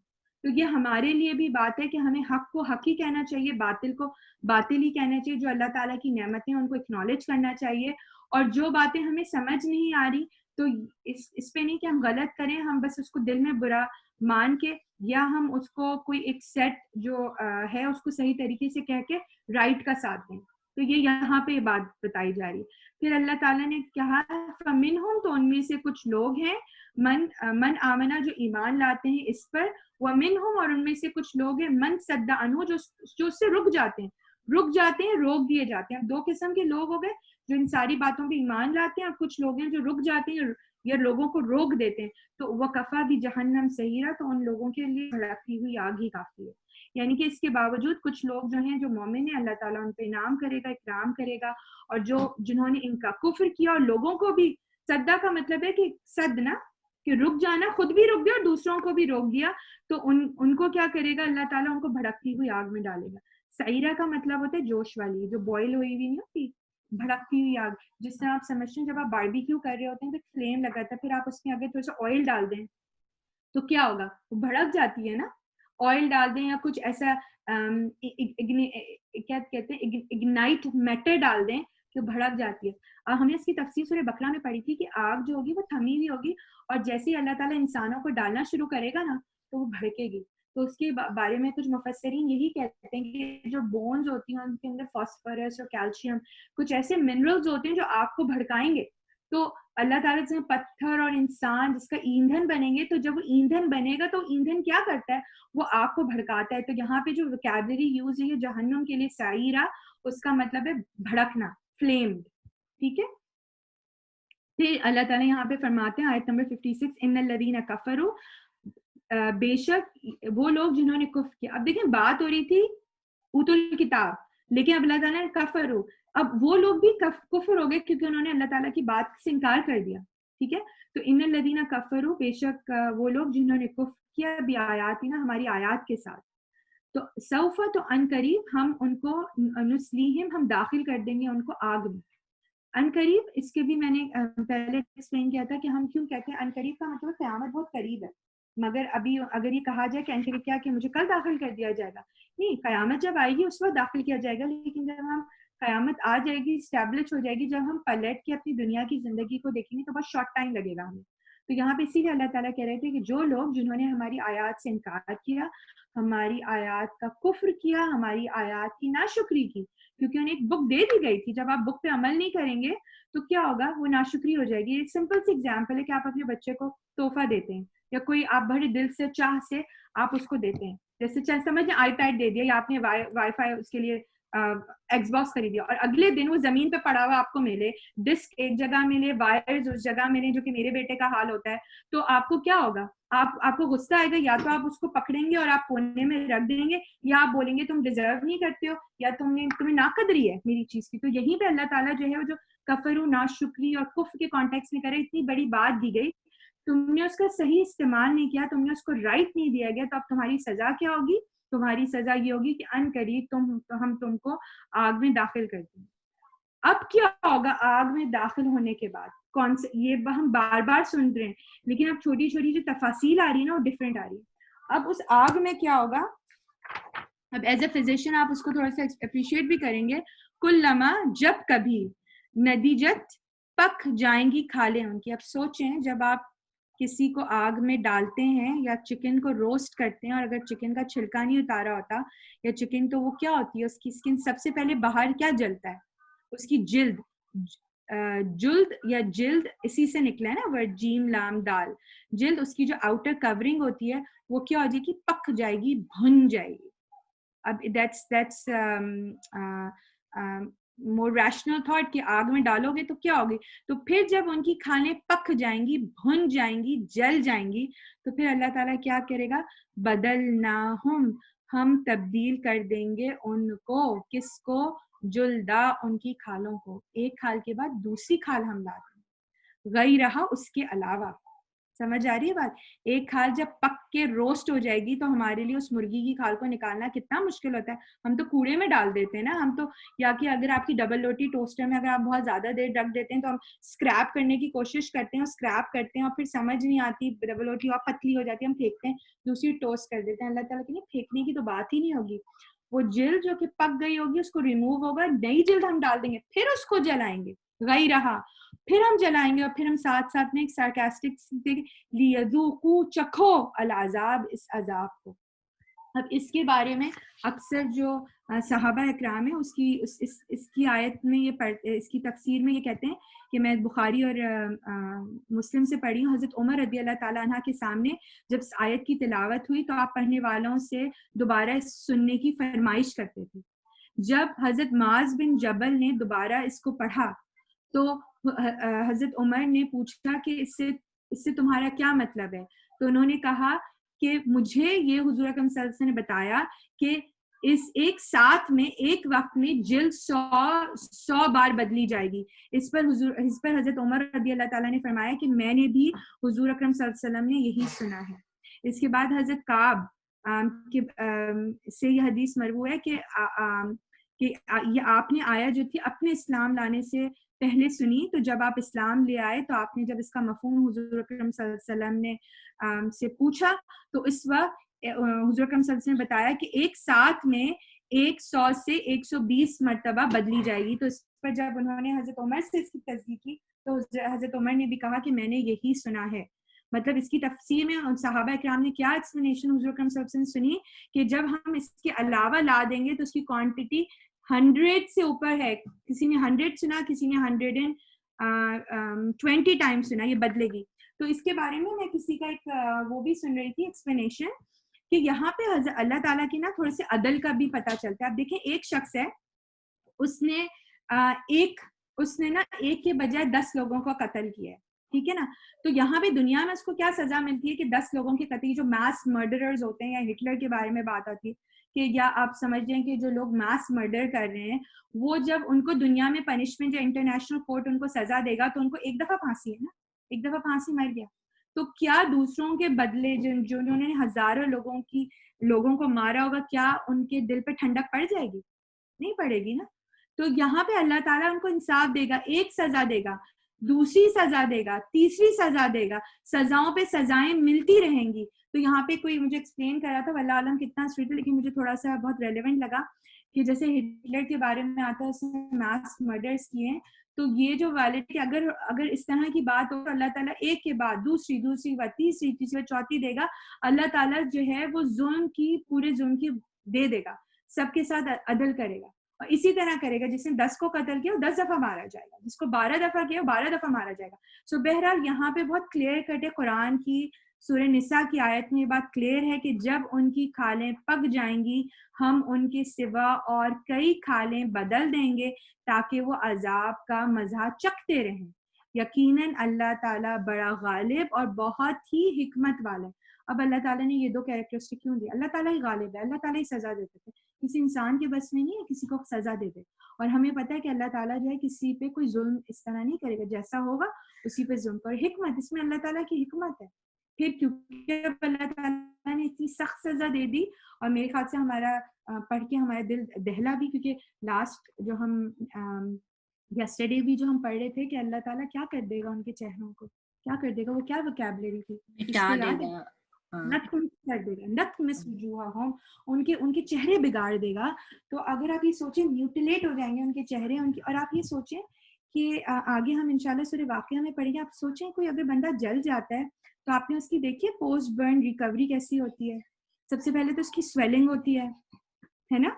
تو یہ ہمارے لیے بھی بات ہے کہ ہمیں حق کو حق ہی کہنا چاہیے, باطل کو باطل ہی کہنا چاہیے. جو اللہ تعالیٰ کی نعمتیں ان کو اکنالج کرنا چاہیے, اور جو باتیں ہمیں سمجھ نہیں آ رہی تو اس پہ نہیں کہ ہم غلط کریں, ہم بس اس کو دل میں برا مان کے, یا ہم اس کو کوئی ایک سیٹ جو ہے اس کو صحیح طریقے سے کہہ کے رائٹ کا ساتھ دیں. تو یہ یہاں پہ بات بتائی جا رہی ہے. پھر اللہ تعالیٰ نے کہا فمنہم, تو ان میں سے کچھ لوگ ہیں, من آمنا, جو ایمان لاتے ہیں اس پر, ومنہم, اور ان میں سے کچھ لوگ ہیں من صد عنہ, جو اس سے رک جاتے ہیں. رک جاتے ہیں, روک دیے جاتے ہیں. اب 2 قسم کے لوگ ہو گئے جو ان ساری باتوں پہ ایمان لاتے ہیں, اور کچھ لوگ ہیں جو رک جاتے ہیں یا لوگوں کو روک دیتے ہیں. تو وکفا بھی جہنم سعیرا, تو ان لوگوں کے لیے بھڑکتی ہوئی آگ ہی کافی ہے. یعنی کہ اس کے باوجود کچھ لوگ جو ہیں جو مومن ہیں, اللہ تعالیٰ ان پہ انعام کرے گا, اکرام کرے گا. اور جنہوں نے ان کا کفر کیا اور لوگوں کو بھی, صدہ کا مطلب ہے کہ صد نا, کہ رک جانا, خود بھی رک گیا اور دوسروں کو بھی روک دیا, تو ان کو کیا کرے گا اللہ تعالیٰ, ان کو بھڑکتی ہوئی آگ میں ڈالے گا. سعیرہ کا مطلب ہوتا ہے جوش والی, جو بوائل ہوئی ہوئی نہیں ہوتی, بھڑکتی ہوئی آگ. جس طرح آپ سمجھتے ہیں جب آپ باربیکیو کر رہے ہوتے ہیں تو فلیم لگاتا ہے, پھر آپ اس میں اگر تھوڑا سا آئل ڈال دیں تو کیا ہوگا, وہ بھڑک جاتی ہے نا. آئل ڈال دیں یا کچھ ایسا کیا کہتے ہیں اگنائٹ میٹر ڈال دیں تو بھڑک جاتی ہے. اور ہم نے اس کی تفسیر سورہ بقرہ میں پڑھی تھی کہ آگ جو ہوگی وہ تھمی ہوئی ہوگی, اور جیسے ہی اللہ تعالیٰ انسانوں کو ڈالنا شروع کرے گا نا تو وہ بھڑکے گی. تو اس کے بارے میں کچھ مفسرین یہی کہتے ہیں کہ جو بونز ہوتی ہیں ان کے اندر فاسفورس اور کیلشیم, کچھ ایسے منرلز ہوتے ہیں جو آگ کو بھڑکائیں گے. تو اللہ تعالیٰ سے پتھر اور انسان جس کا ایندھن بنیں گے, تو جب وہ ایندھن بنے گا تو ایندھن کیا کرتا ہے, وہ آگ کو بھڑکاتا ہے. تو یہاں پہ جو وکیبلری یوز ہے جہنم کے لیے سعیرہ, اس کا مطلب ہے بھڑکنا, فلیمڈ. ٹھیک ہے. پھر اللہ تعالیٰ یہاں پہ فرماتے ہیں آیت نمبر 56, ان الذین کفروا, بے شک وہ لوگ جنہوں نے کفر کیا. اب دیکھیں بات ہو رہی تھی اوت الکتاب, لیکن اب اللہ تعالیٰ نے کفروا, اب وہ لوگ بھی کفر ہو گئے کیونکہ انہوں نے اللہ تعالیٰ کی بات سے انکار کر دیا. ٹھیک ہے. تو ان الذین کفروا, بے شک وہ لوگ جنہوں نے کفر کیا بآیاتنا, ہماری آیات کے ساتھ. تو سوف, تو ان قریب ہم ان کو نسلیہم, ہم داخل کر دیں گے ان کو آگ میں. ان قریب, اس کے بھی میں نے پہلے ایکسپلین کیا تھا کہ ہم کیوں کہتے ہیں ان قریب کا مطلب قیامت بہت قریب ہے. مگر ابھی اگر یہ کہا جائے کہ ان قریب کیا کہ مجھے کل داخل کر دیا جائے گا, نہیں, قیامت جب آئے گی اس وقت داخل کیا جائے گا. لیکن جب ہم قیامت آ جائے گی, اسٹیبلش ہو جائے گی, جب ہم پلٹ کے اپنی دنیا کی زندگی کو دیکھیں گے تو بہت شارٹ ٹائم لگے گا ہمیں. تو یہاں پہ اسی لیے اللہ تعالیٰ کہہ رہے تھے کہ جو لوگ جنہوں نے ہماری آیات سے انکار کیا, ہماری آیات کا کفر کیا, ہماری آیات کی ناشکری کی, کیونکہ انہیں ایک بک دے دی گئی تھی, جب آپ بک پہ عمل نہیں کریں گے تو کیا ہوگا, وہ ناشکری ہو جائے گی. ایک سمپل سی ایگزامپل ہے کہ آپ اپنے بچے کو تحفہ دیتے ہیں, یا کوئی آپ بڑے دل سے چاہ سے آپ اس کو دیتے ہیں, جیسے چاہے سمجھیں آئی پیڈ دے دیا, یا آپ نے وائی فائی اس کے لیے ایکس باکس خریدیا, اور اگلے دن وہ زمین پہ پڑا ہوا آپ کو ملے, ڈسک ایک جگہ ملے, وائرز اس جگہ ملے, جو کہ میرے بیٹے کا حال ہوتا ہے, تو آپ کو کیا ہوگا, آپ کو غصہ آئے گا, یا تو آپ اس کو پکڑیں گے اور آپ کونے میں رکھ دیں گے, یا آپ بولیں گے تم ڈیزرو نہیں کرتے ہو, یا تمہیں ناقدری ہے میری چیز کی. تو یہیں پہ اللہ تعالیٰ جو ہے وہ جو کفر و ناشکری اور کفر کے کانٹیکس میں کرے, اتنی بڑی بات دی گئی, تم نے اس کا صحیح استعمال نہیں کیا, تم نے اس کو رائٹ نہیں دیا گیا, تو اب تمہاری سزا کیا ہوگی, تمہاری سزا یہ ہوگی کہ ان قریب ہم تم کو آگ میں داخل کر دیں. اب کیا ہوگا آگ میں داخل ہونے کے بعد, کون سے, یہ ہم بار بار سن رہے ہیں, لیکن اب چھوٹی چھوٹی جو تفاصیل آ رہی ہے نا وہ ڈفرینٹ آ رہی ہے. اب اس آگ میں کیا ہوگا, اب ایز اے فزیشین آپ اس کو تھوڑا سا اپریشیٹ بھی کریں گے. کلما, جب کبھی, ندیجت, پک جائیں گی کھالیں ان کی. اب سوچیں جب آپ کسی کو آگ میں ڈالتے ہیں یا چکن کو روسٹ کرتے ہیں, اور اگر چکن کا چھلکا نہیں اتارا ہوتا یا چکن, تو وہ کیا ہوتی ہے, اس کی اسکن سب سے پہلے باہر کیا جلتا ہے, اس کی جلد, جلد یا جلد اسی سے نکلا ہے نا ورڈ, جیم لام دال, جلد, اس کی جو آؤٹر کورنگ ہوتی ہے وہ کیا ہو جائے گی, پک جائے گی, بھن جائے گی. اب that's more rational thought کہ آگ میں ڈالو گے تو کیا ہوگی, تو پھر جب ان کی کھالیں پک جائیں گی, بھن جائیں گی, جل جائیں گی, تو پھر اللہ تعالیٰ کیا کرے گا, بدلناہم, ہم تبدیل کر دیں گے ان کو, کس کو, جلدا, ان کی کھالوں کو, ایک کھال کے بعد دوسری کھال ہم لا دیں گے, غیرہا, اس کے علاوہ. سمجھ آ رہی ہے بات, ایک کھال جب پک کے روسٹ ہو جائے گی تو ہمارے لیے اس مرغی کی کھال کو نکالنا کتنا مشکل ہوتا ہے, ہم تو کوڑے میں ڈال دیتے ہیں نا, ہم تو, یا کہ اگر آپ کی ڈبل روٹی ٹوسٹر میں اگر آپ بہت زیادہ دیر رکھ دیتے ہیں تو ہم اسکریپ کرنے کی کوشش کرتے ہیں, اور اسکریپ کرتے ہیں, اور پھر سمجھ نہیں آتی ڈبل روٹی اور پتلی ہو جاتی ہے, ہم پھینکتے ہیں, دوسری ٹوسٹ کر دیتے ہیں. اللہ تعالیٰ کہ نہیں, پھینکنے کی تو بات ہی نہیں ہوگی, وہ جلد جو کہ پک گئی ہوگی اس کو ریموو ہوگا, نئی جلد ہم ڈال دیں گے, پھر اس کو جلائیں گے, غیرہا, پھر ہم جلائیں گے, اور پھر ہم ساتھ ساتھ میں ایک سارکاسٹک لیذوقوا, چکھو, العذاب, اس عذاب کو. اب اس کے بارے میں اکثر جو صحابہ اکرام ہیں اس کی آیت میں اس کی تفسیر میں یہ کہتے ہیں کہ میں بخاری اور مسلم سے پڑھی ہوں, حضرت عمر رضی اللہ تعالیٰ عنہ کے سامنے جب اس آیت کی تلاوت ہوئی تو آپ پڑھنے والوں سے دوبارہ سننے کی فرمائش کرتے تھے. جب حضرت معاذ بن جبل نے دوبارہ اس کو پڑھا تو حضرت عمر نے پوچھا کہ اس سے تمہارا کیا مطلب ہے؟ تو انہوں نے کہا کہ مجھے یہ حضور اکرم صلی اللہ علیہ وسلم نے بتایا کہ اس ایک ساتھ میں ایک وقت میں جلد 100 بار بدلی جائے گی. اس پر حضرت عمر رضی اللہ تعالیٰ نے فرمایا کہ میں نے بھی حضور اکرم صلی اللہ علیہ وسلم نے یہی سنا ہے. اس کے بعد حضرت کعب سے یہ حدیث مروی ہے کہ یہ آپ نے آیا جو تھی اپنے اسلام لانے سے پہلے سنی، تو جب آپ اسلام لے آئے تو آپ نے جب اس کا مفہوم حضور اکرم صلی اللہ علیہ وسلم نے سے پوچھا تو اس وقت حضور اکرم صلی اللہ علیہ وسلم نے بتایا کہ ایک ساتھ میں 100 سے 120 مرتبہ بدلی جائے گی. تو اس پر جب انہوں نے حضرت عمر سے اس کی تصدیق کی تو حضرت عمر نے بھی کہا کہ میں نے یہی سنا ہے. مطلب اس کی تفسیر میں صحابہ اکرام نے کیا ایکسپلینیشن حضور اکرم صلی اللہ علیہ وسلم نے سنی کہ جب ہم اس کے علاوہ لا دیں گے تو اس کی کوانٹٹی 100 سے اوپر ہے. کسی نے 100 سنا، کسی نے 120 ٹائم سنا یہ بدلے گی. تو اس کے بارے میں کسی کا ایک وہ بھی سن رہی تھی ایکسپلینیشن کہ یہاں پہ اللہ تعالیٰ کی نا تھوڑے سے عدل کا بھی پتہ چلتا ہے. آپ دیکھیں ایک شخص ہے، اس نے نا ایک کے بجائے 10 لوگوں کا قتل کیا ہے، ٹھیک ہے نا. تو یہاں پہ دنیا میں اس کو کیا سزا ملتی ہے کہ 10 لوگوں کے قتل، جو میس مرڈررز ہوتے ہیں، یا ہٹلر کے بارے میں بات آتی ہے کہ یا آپ سمجھ جائیں کہ جو لوگ میس مرڈر کر رہے ہیں وہ جب ان کو دنیا میں پنشمنٹ یا انٹرنیشنل کورٹ ان کو سزا دے گا تو ان کو ایک دفعہ پھانسی ہے نا، ایک دفعہ پھانسی مر گیا. تو کیا دوسروں کے بدلے جو انہوں نے ہزاروں لوگوں کو مارا ہوگا، کیا ان کے دل پہ ٹھنڈک پڑ جائے گی؟ نہیں پڑے گی نا. تو یہاں پہ اللہ تعالیٰ ان کو انصاف دے گا، ایک سزا دے گا، دوسری سزا دے گا، تیسری سزا دے گا، سزاؤں پہ سزائیں ملتی رہیں گی. تو یہاں پہ کوئی مجھے ایکسپلین کر رہا تھا، واللہ عالم کتنا اسٹریٹ ہے، لیکن مجھے تھوڑا سا بہت ریلیونٹ لگا کہ جیسے ہٹلر کے بارے میں آتا ہے اس نے میس مرڈرز کیے ہیں. تو یہ جو والد کہ اگر اس طرح کی بات ہو تو اللہ تعالیٰ ایک کے بعد دوسری بات تیسری چوتھی دے گا. اللہ تعالیٰ جو ہے وہ پورے ظلم کی دے گا، سب کے ساتھ عدل کرے گا. اور اسی طرح کرے گا جس نے 10 کو قتل کیا وہ 10 دفعہ مارا جائے گا، جس کو 12 دفعہ کیا وہ 12 دفعہ مارا جائے گا. سو بہرحال یہاں پہ بہت کلیئر کٹ ہے، قرآن کی سورہ نساء کی آیت میں یہ بات کلیئر ہے کہ جب ان کی کھالیں پک جائیں گی ہم ان کے سوا اور کئی کھالیں بدل دیں گے تاکہ وہ عذاب کا مزہ چکھتے رہیں. یقیناً اللہ تعالیٰ بڑا غالب اور بہت ہی حکمت والا ہے. اب اللہ تعالیٰ نے یہ دو کیریکٹرسٹک کیوں دی؟ اللہ تعالیٰ ہی غالب ہے، اللہ تعالیٰ ہی سزا دیتے تھے، کسی انسان کے بس میں نہیں ہے کسی کو سزا دے دے. اور ہمیں پتہ ہے کہ اللہ تعالیٰ جو ہے کسی پہ کوئی ظلم اس طرح نہیں کرے گا، جیسا ہوگا اسی پہ ظلم. اور حکمت، اس میں اللہ تعالیٰ کی حکمت ہے. پھر کیونکہ اللہ تعالیٰ نے اتنی سخت سزا دے دی، اور میرے خیال سے ہمارا پڑھ کے ہمارا دل دہلا بھی، کیونکہ لاسٹ جو ہم یسٹرڈے بھی جو ہم پڑھ رہے تھے کہ اللہ تعالیٰ کیا کر دے گا ان کے چہروں کو، کیا کر دے گا، وہ کیا وکیبلری تھی، مٹا دے گا، نتم کر دے گا، نتمس وجوہہم، ان کے چہرے بگاڑ دے گا. تو اگر آپ یہ سوچیں میوٹیلیٹ ہو جائیں گے ان کے چہرے ان کی. اور آپ یہ سوچیں کہ آگے ہم انشاءاللہ سورہ واقعہ میں پڑھیں گے، آپ سوچیں کوئی اگر بندہ جل جاتا ہے تو آپ نے اس کی دیکھی ہے پوسٹ برن ریکوری کیسی ہوتی ہے؟ سب سے پہلے تو اس کی سویلنگ ہوتی ہے نا،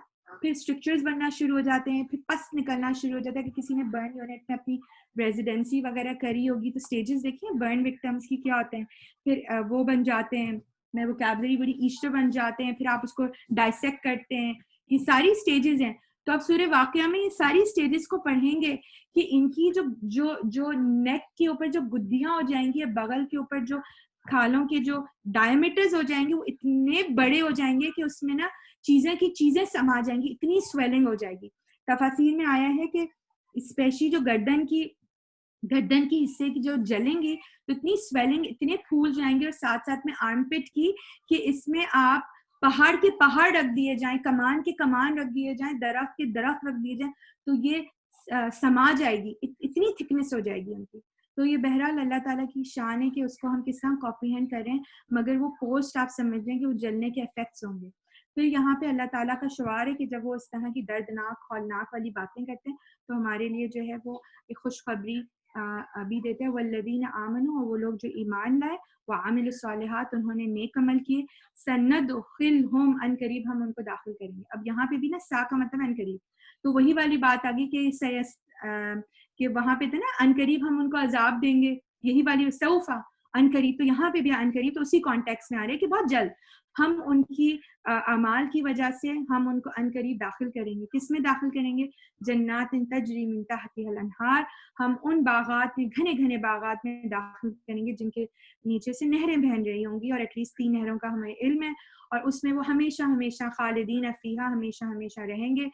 پھر اسٹرکچرز بننا شروع ہو جاتے ہیں، پھر پس نکلنا شروع ہو جاتا ہے. کہ کسی نے برن یونٹ میں اپنی ریزیڈنسی وغیرہ کری ہوگی تو سٹیجز دیکھیے برن وکٹمس کی کیا ہوتے ہیں. پھر وہ بن جاتے ہیں، میں وکیبلری بڑی ایسٹر بن جاتے ہیں، پھر آپ اس کو ڈائسیکٹ کرتے ہیں. یہ ساری سٹیجز ہیں. تو آپ سورہ واقعہ میں یہ ساری سٹیجز کو پڑھیں گے کہ ان کی جو نیک کے اوپر جو گدیاں ہو جائیں گی، بغل کے اوپر جو کھالوں کے جو ڈائمیٹرز ہو جائیں گے وہ اتنے بڑے ہو جائیں گے کہ اس میں نا چیزیں سما جائیں گی، اتنی سویلنگ ہو جائے گی. تفاسیر میں آیا ہے کہ اسپیشلی جو گردن کی حصے کی جو جلیں گی تو اتنی سویلنگ، اتنے پھول جائیں گے، اور ساتھ میں آرم پٹ کی کہ اس میں آپ پہاڑ کے پہاڑ رکھ دیے جائیں، کمان کے کمان رکھ دیے جائیں، درخت کے درخت رکھ دیے جائیں تو یہ سما جائے گی، اتنی تھکنس ہو جائے گی ان کی. تو یہ بہرحال اللہ تعالیٰ کی شان ہے کہ اس کو ہم کس طرح کمپریہینڈ کریں، مگر وہ پوسٹ آپ سمجھ لیں کہ وہ جلنے کے افیکٹس ہوں گے. پھر یہاں پہ اللہ تعالیٰ کا شعار ہے کہ جب وہ اس طرح کی دردناک ہولناک والی باتیں کرتے ہیں تو ہمارے لیے جو ہے وہ ایک خوشخبری ابھی دیتے ہیں. والذین آمنوا، اور وہ لوگ جو ایمان لائے، وعملوا الصالحات، انہوں نے نیک عمل کیے، سندخلہم، ان قریب ہم ان کو داخل کریں گے. اب یہاں پہ بھی نا سا کا مطلب ان قریب، تو وہی والی بات آگئی کہ وہاں پہ تھا نا ان قریب ہم ان کو عذاب دیں گے، یہی والی سوفا ان قریب, تو یہاں پہ بھی ان قریب تو اسی کانٹیکس میں آ رہے ہیں کہ بہت جلد ہم ان کی اعمال کی وجہ سے ہم ان کو ان قریب داخل کریں گے. کس میں داخل کریں گے؟ جنات تجری من تحتها الانہار, ہم ان باغات میں, گھنے گھنے باغات میں داخل کریں گے جن کے نیچے سے نہریں بہن رہی ہوں گی, اور ایٹ لیسٹ 3 نہروں کا ہمیں علم ہے, اور اس میں وہ ہمیشہ ہمیشہ خالدین فیہا, ہمیشہ ہمیشہ رہیں گے,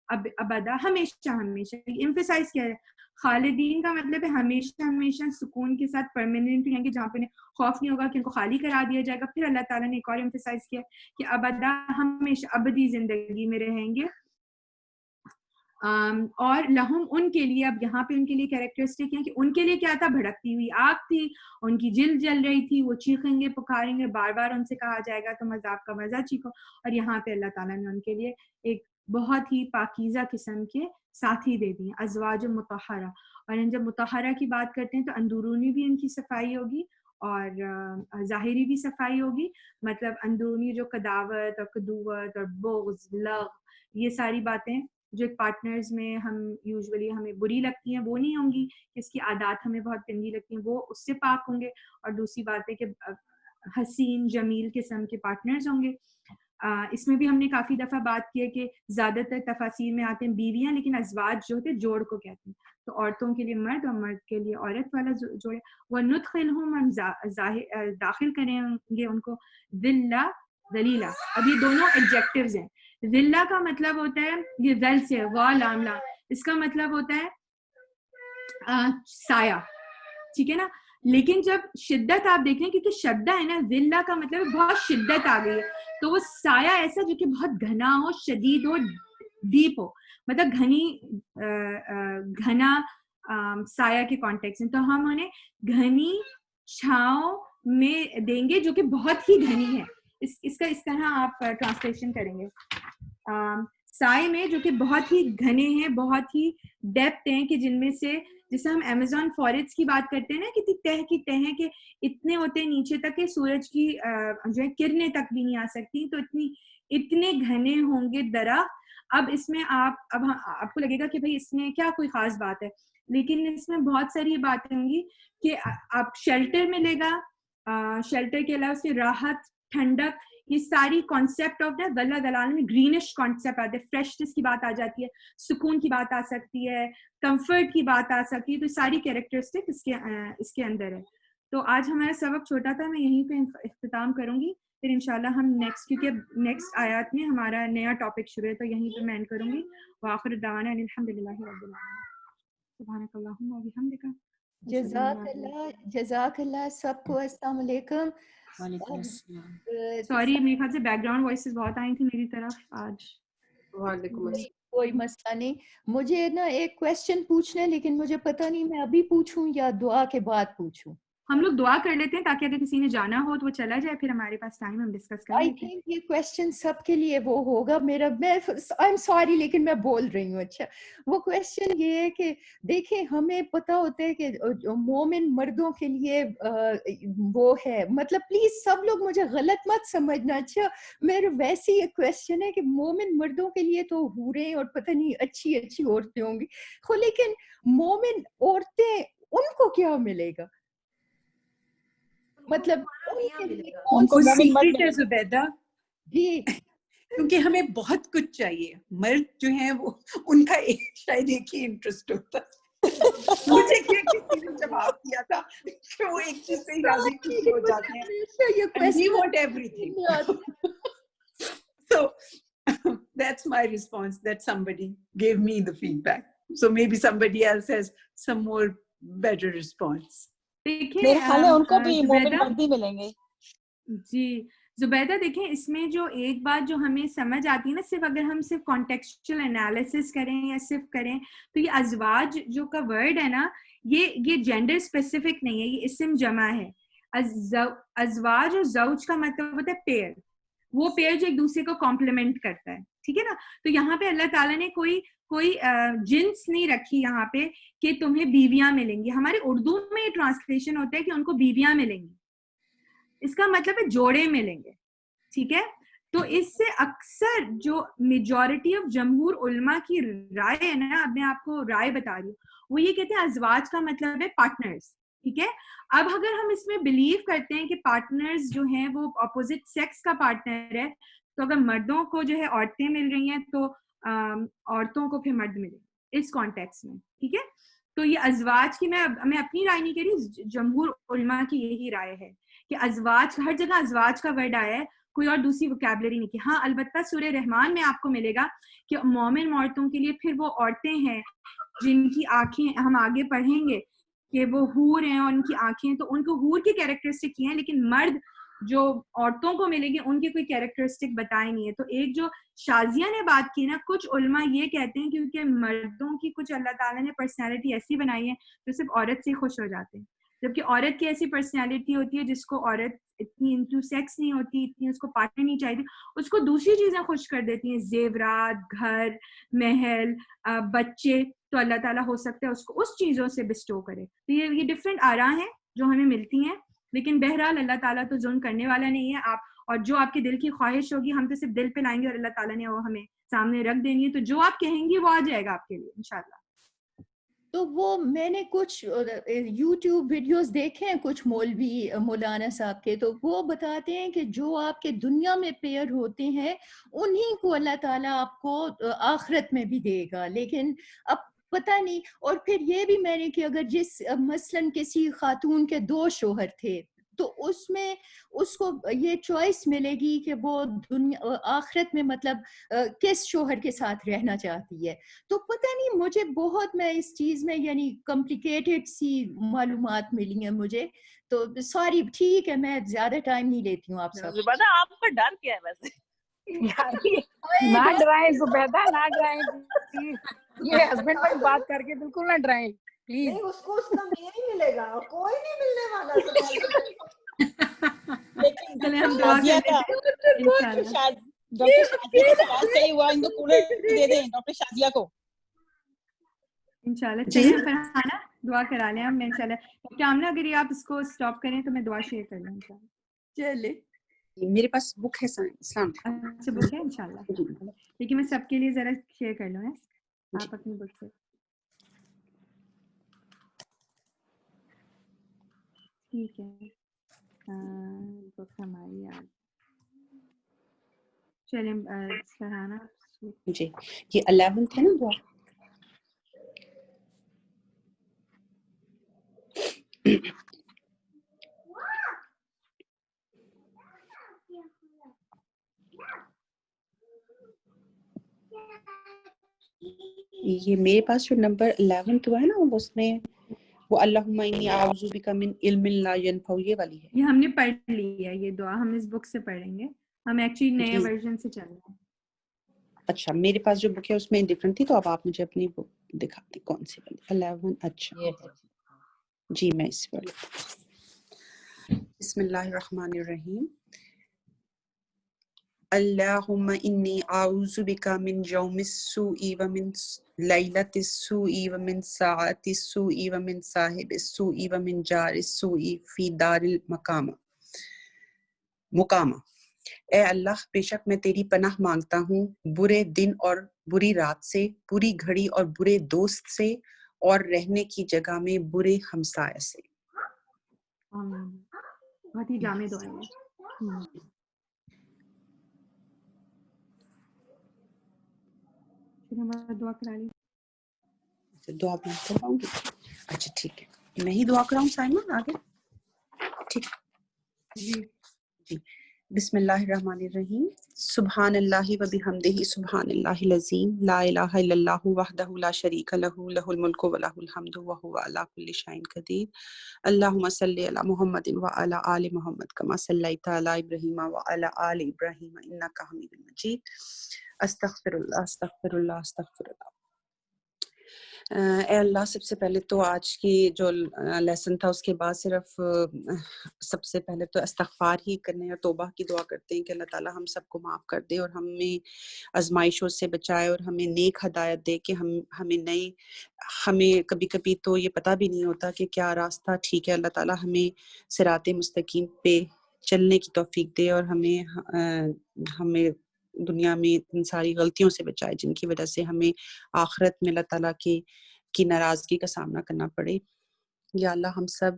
ابدا, ہمیشہ ہمیشہ. ایمفیسائز کیا ہے, خالدین کا مطلب ہے ہمیشہ ہمیشہ سکون کے ساتھ پرماننٹ رہیں گے, جہاں پہ خوف نہیں ہوگا کہ ان کو خالی کرا دیا جائے گا. پھر اللہ تعالیٰ نے ایک اور ایمفیسائز کیا کہ ابدا, ہمیشہ ابدی زندگی میں رہیں گے. اور لہم, ان کے لیے, اب یہاں پہ ان کے لیے کیریکٹرسٹک ہے کہ ان کے لیے کیا تھا, بھڑکتی ہوئی آگ تھی, ان کی جلد جل رہی تھی, وہ چیخیں گے پکاریں گے, بار بار ان سے کہا جائے گا تم عذاب کا مزہ چیکھو. اور یہاں پہ اللہ تعالیٰ نے ان کے لیے ایک بہت ہی پاکیزہ قسم کے ساتھی دے دیے, ازواج مطہرہ. اور جب مطہرہ کی بات کرتے ہیں تو اندرونی بھی ان کی صفائی ہوگی اور ظاہری بھی صفائی ہوگی. مطلب اندرونی جو قداوت اور قدوت اور بغض, لغ, یہ ساری باتیں جو ایک پارٹنرز میں ہم یوزولی ہمیں بری لگتی ہیں وہ نہیں ہوں گی, اس کی عادات ہمیں بہت گندی لگتی ہیں, وہ اس سے پاک ہوں گے. اور دوسری بات ہے کہ حسین جمیل قسم کے پارٹنرز ہوں گے. اس میں بھی ہم نے کافی دفعہ بات کی ہے کہ زیادہ تر تفاسیر میں آتے ہیں بیویاں, لیکن ازواج جو ہوتے جوڑ کو کہتے ہیں, تو عورتوں کے لیے مرد اور مرد کے لیے عورت والا جوڑ ہے. وَنُدْخِلْهُمْ, ہم داخل کریں گے ان کو ذلہ, ذلیلہ. اب یہ دونوں ایڈجیکٹیوز ہیں. ذلہ کا مطلب ہوتا ہے, یہ ذل سے وا لام لا, اس کا مطلب ہوتا ہے سایہ, ٹھیک ہے نا. لیکن جب شدت آپ دیکھیں, کیونکہ شدہ ہے نا, ذلہ کا مطلب بہت شدت آ گئی ہے, تو وہ سایہ ایسا جو کہ بہت گھنا ہو, شدید ہو, ڈیپ ہو, مطلب گھنا سایہ کے کانٹیکس میں. تو ہم انہیں گھنی چھاؤں میں دیں گے جو کہ بہت ہی گھنی ہے. اس کا اس طرح آپ ٹرانسلیشن کریں گے, سائے میں جو کہ بہت ہی گھنے ہیں, بہت ہی ڈیپتھ ہیں, کہ جن میں سے جیسے ہم امیزون فارسٹ کی بات کرتے ہیں نا, کہ تہ کی تہ ہیں کہ اتنے ہوتے ہیں نیچے تک کہ سورج کی جو ہے کرنیں تک بھی نہیں آ سکتی, تو اتنے گھنے ہوں گے درخت. اب اس میں آپ کو لگے گا کہ بھئی اس میں کیا کوئی خاص بات ہے, لیکن اس میں بہت ساری باتیں ہوں گی کہ آپ شیلٹر ملے گا, شیلٹر کے علاوہ سے راحت, ٹھنڈک, یہ ساری کانسیپٹ آف دا ظل دلال میں گرینش کانسیپٹ آتے ہیں, فریشنس کی بات آ جاتی ہے, سکون کی بات آ سکتی ہے, کمفرٹ کی بات آ سکتی ہے, تو ساری کیریکٹرسٹک اس کے اندر ہے. تو آج ہمارا سبق چھوٹا تھا, میں یہیں پہ اختتام کروں گی, پھر انشاءاللہ ہم کیونکہ نیکسٹ آیات میں ہمارا نیا ٹاپک شروع ہے, تو یہیں پہ میں اینڈ کروں گی. وآخر دعوانا ان الحمدللہ رب العالمین. سبحانک اللہم و بحمدک. جزاک اللہ سب کو. السلام علیکم. وعلیکم السلام. سوری, میرے خیال سے بیک گراؤنڈ وائسز بہت آئی تھی میری طرف آج. وعلیکم السلام. کوئی مسئلہ نہیں. مجھے نا ایک کویسچن پوچھنا ہے, لیکن مجھے پتہ نہیں میں ابھی پوچھوں یا دعا کے بعد پوچھوں. ہم لوگ دعا کر لیتے ہیں تاکہ اگر کسی نے جانا ہو تو وہ چلا جائے, پھر ہمارے پاس ٹائم ہم ڈسکس کر آئی لیتے ہیں. تھنک یہ کویسچن سب کے لیے وہ ہوگا. میں آئی ایم سوری لیکن میں بول رہی ہوں. اچھا, وہ کویسچن یہ ہے کہ دیکھیں ہمیں پتہ ہوتا ہے کہ مومن مردوں کے لیے وہ ہے, مطلب پلیز سب لوگ مجھے غلط مت سمجھنا. اچھا, میرے ویسے یہ کویسچن ہے کہ مومن مردوں کے لیے تو حوریں اور پتہ نہیں اچھی اچھی عورتیں ہوں گی, لیکن مومن عورتیں ان کو کیا ملے گا؟ مطلب ان کو سیکرٹ ہے زبیدہ, جی, کیونکہ ہمیں بہت کچھ چاہیے. مرد جو ہیں وہ ان کا شاید ایک ہی انٹرسٹ ہوتا ہے. مجھے کسی نے جواب دیا تھا کہ وہ ایک چیز سے ہی راضی خوشی ہو جاتے ہیں, and we want everything. So that's my response, that somebody gave me the feedback. So maybe somebody else has some more better response. میرے خیال ہے ان کو بھی مومن مرد ہی ملیں گے. جی زبیدہ, دیکھیں اس میں جو ایک بات جو ہمیں سمجھ آتی ہے نا, صرف اگر ہم صرف کانٹیکسچل انالیسس کریں یا صرف کریں, تو یہ ازواج جو کا ورڈ ہے نا, یہ جینڈر اسپیسیفک نہیں ہے, یہ اسم جمع ہے. ازواج اور زوج کا مطلب ہوتا ہے پیئر, وہ پیئر جو ایک دوسرے کو کمپلیمنٹ کرتا ہے, ٹھیک ہے نا. تو یہاں پہ اللہ تعالیٰ نے کوئی جنس نہیں رکھی یہاں پہ کہ تمہیں بیویاں ملیں گی. ہمارے اردو میں یہ ٹرانسلیشن ہوتا ہے کہ ان کو بیویاں ملیں گی, اس کا مطلب ہے جوڑے ملیں گے, ٹھیک ہے. تو اس سے اکثر جو میجورٹی آف جمہور علماء کی رائے ہے نا, اب میں آپ کو رائے بتا رہی ہوں, وہ یہ کہتے ہیں ازواج کا مطلب ہے پارٹنرز, ٹھیک ہے. اب اگر ہم اس میں بلیو کرتے ہیں کہ پارٹنرز جو ہیں وہ اپوزٹ سیکس کا پارٹنر ہے، تو اگر مردوں کو جو ہے عورتیں مل رہی ہیں تو عورتوں کو پھر مرد ملے اس کانٹیکس میں. ٹھیک ہے. تو یہ ازواج کی میں اپنی رائے نہیں کہہ رہی، جمہور علماء کی یہی رائے ہے کہ ازواج، ہر جگہ ازواج کا ورڈ آیا ہے، کوئی اور دوسری وکیبلری نہیں کی. ہاں البتہ سورہ رحمان میں آپ کو ملے گا کہ مومن عورتوں کے لیے پھر وہ عورتیں ہیں جن کی آنکھیں، ہم آگے پڑھیں گے کہ وہ حور ہیں اور ان کی آنکھیں، تو ان کو حور کی کیریکٹرسٹک کی ہیں، لیکن مرد جو عورتوں کو ملے گی ان کی کوئی کیریکٹرسٹک بتائی نہیں ہے. تو ایک جو شازیہ نے بات کی نا، کچھ علماء یہ کہتے ہیں کیونکہ مردوں کی کچھ اللہ تعالیٰ نے پرسنالٹی ایسی بنائی ہے جو صرف عورت سے خوش ہو جاتے ہیں، جبکہ عورت کی ایسی پرسنالٹی ہوتی ہے جس کو عورت اتنی انٹو سیکس نہیں ہوتی، اتنی اس کو پارٹنر نہیں چاہیے، اس کو دوسری چیزیں خوش کر دیتی ہیں، زیورات، گھر، محل، بچے. تو اللہ تعالیٰ ہو سکتا ہے اس کو اس چیزوں سے بسٹو کرے. تو یہ ڈفرینٹ آراء ہیں جو ہمیں ملتی ہیں، لیکن بہرحال اللہ تعالیٰ تو ظلم کرنے والا نہیں ہے. آپ اور جو آپ کے دل کی خواہش ہوگی ہم تو صرف دل پہ لائیں گے اور اللہ تعالیٰ نے وہ ہمیں سامنے رکھ دینی ہے. تو جو آپ کہیں گی وہ آ جائے گا آپ کے لیے انشاءاللہ. تو وہ میں نے کچھ یوٹیوب ویڈیوز دیکھے ہیں کچھ مولوی مولانا صاحب کے، تو وہ بتاتے ہیں کہ جو آپ کے دنیا میں پیئر ہوتے ہیں انہی کو اللہ تعالیٰ آپ کو آخرت میں بھی دے گا. لیکن اب پتہ نہیں. اور پھر یہ بھی میں نے کہ اگر جس مثلاً کسی خاتون کے 2 شوہر تھے تو اس میں اس کو یہ چوائس ملے گی کہ وہ دنیا آخرت میں مطلب کس شوہر کے ساتھ رہنا چاہتی ہے. تو پتہ نہیں مجھے بہت، میں اس چیز میں یعنی کمپلیکیٹڈ سی معلومات ملی ہیں مجھے. تو سوری، ٹھیک ہے میں زیادہ ٹائم نہیں لیتی ہوں آپ سب. زبیدہ آپ کا ڈر کیا ہے ویسے؟ نہ ڈرائیں زبیدہ، نہ ڈرائیں پلیز. یہ ہسبینڈ وائف بات کر کے بالکل نہ ڈرائیں پلیز. نہیں، اس کو اس کا میاں ہی ملے گا، کوئی نہیں ملنے والا. لیکن چلے ہم دعا شازیہ کر کا لیتے ہیں انشاءاللہ. ڈاکٹر شازیہ کا سوال صحیح ہوا، ان کو کولر دے دیں ڈاکٹر شازیہ کو انشاءاللہ. چلیے فرحانہ دعا کرا لیں ہم انشاءاللہ. ڈاکٹر آمنہ اگر آپ اس کو اسٹاپ کریں تو میں دعا شیئر کر لوں انشاءاللہ. چلے میرے پاس بک ہے اسلام. اچھا بک ہے انشاءاللہ. لیکن میں سب کے لیے ذرا شیئر کر لوں. آپ اپنی بک سے ٹھیک ہے. بک ہماری آج چلیں فرحانہ. جی یہ 11 ہے نا دعا. یہ میرے پاس جو نمبر 11 ہوا ہے نا اس میں وہ اللہم انی اعوذ بک من علم لا ینفع، یہ والی ہے. یہ ہم نے پڑھ لی ہے یہ دعا، ہم اس بک سے پڑھیں گے. ہم ایکچولی نئے ورژن سے چل رہے ہیں. اچھا میرے پاس جو بک ہے اس میں ڈفرنٹ تھی، تو اب آپ مجھے اپنی بک دکھاتی کون سی والی 11. اچھا جی میں اس پر بسم اللہ الرحمن الرحیم. اللہم انی اعوذ بک من یوم السوء ومن لیلۃ السوء ومن ساعۃ السوء ومن صاحب السوء ومن جار السوء فی دار مقامہ. اے اللہ بے شک میں تیری پناہ مانگتا ہوں برے دن اور بری رات سے، بری گھڑی اور برے دوست سے، اور رہنے کی جگہ میں برے ہمسایہ سے. بہت ہی جامع دعا ہے. دعا کرا لی. دعا بھی کراؤں گی. اچھا ٹھیک ہے میں ہی دعا کراؤں سائمہ آگے. ٹھیک جی. بسم اللہ الرحمن الرحیم. سبحان اللہ و بحمدہ سبحان اللہ العظیم لا الہ الا اللہ وحدہ لا شریک لہ لہ الملک و لہ الحمد وہو علی کل شیء قدیر. اللہم صلی علی محمد وعلی آل محمد کما صلیت علی ابراہیم وعلی آل ابراہیم انک حمید مجید. استغفر اللہ استغفر اللہ استغفر اللہ. اے اللہ سب سے پہلے تو آج کی جو لیسن تھا اس کے بعد صرف سب سے پہلے تو استغفار ہی کرنے اور توبہ کی دعا کرتے ہیں کہ اللہ تعالیٰ ہم سب کو معاف کر دے اور ہمیں آزمائشوں سے بچائے اور ہمیں نیک ہدایت دے کہ ہمیں کبھی کبھی تو یہ پتہ بھی نہیں ہوتا کہ کیا راستہ ٹھیک ہے. اللہ تعالیٰ ہمیں صراط مستقیم پہ چلنے کی توفیق دے اور ہمیں دنیا میں ان ساری غلطیوں سے بچائے جن کی وجہ سے ہمیں آخرت میں اللہ تعالیٰ کی ناراضگی کا سامنا کرنا پڑے. یا اللہ ہم سب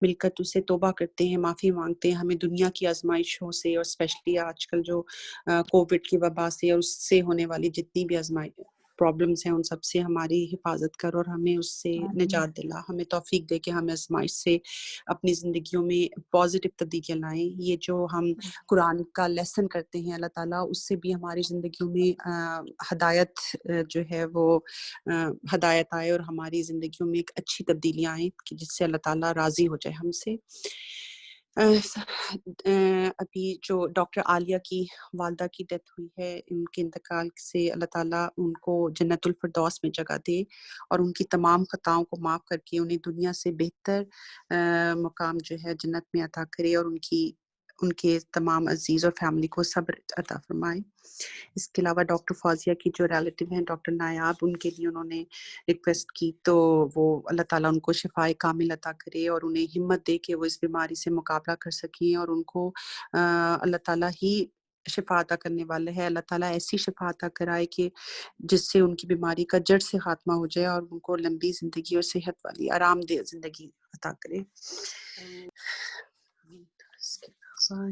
مل کر تجھ سے توبہ کرتے ہیں، معافی مانگتے ہیں، ہمیں دنیا کی آزمائشوں سے اور اسپیشلی آج کل جو کووڈ کی وبا سے اور اس سے ہونے والی جتنی بھی پرابلمس ہیں ان سب سے ہماری حفاظت کر اور ہمیں اس سے نجات دلا، ہمیں توفیق دے کہ ہم آزمائش سے اپنی زندگیوں میں پازیٹیو تبدیلیاں لائیں۔ یہ جو ہم قرآن کا لیسن کرتے ہیں اللہ تعالیٰ اس سے بھی ہماری زندگیوں میں ہدایت جو ہے وہ ہدایت آئے اور ہماری زندگیوں میں ایک اچھی تبدیلیاں آئیں کہ جس سے اللہ تعالیٰ راضی ہو جائے ہم سے۔ ابھی جو ڈاکٹر عالیہ کی والدہ کی ڈیتھ ہوئی ہے، ان کے انتقال سے اللہ تعالیٰ ان کو جنت الفردوس میں جگہ دے اور ان کی تمام خطاؤں کو معاف کر کے انہیں دنیا سے بہتر مقام جو ہے جنت میں عطا کرے اور ان کے تمام عزیز اور فیملی کو صبر عطا فرمائے۔ اس کے علاوہ ڈاکٹر فوزیہ کی جو ریلیٹیو ہیں ڈاکٹر نایاب، ان کے لیے انہوں نے ریکویسٹ کی تو وہ اللہ تعالیٰ ان کو شفائے کامل عطا کرے اور انہیں ہمت دے کہ وہ اس بیماری سے مقابلہ کر سکیں اور ان کو اللہ تعالیٰ ہی شفا عطا کرنے والے ہے، اللہ تعالیٰ ایسی شفا عطا کرائے کہ جس سے ان کی بیماری کا جڑ سے خاتمہ ہو جائے اور ان کو لمبی زندگی اور صحت والی آرام دہ زندگی عطا کرے۔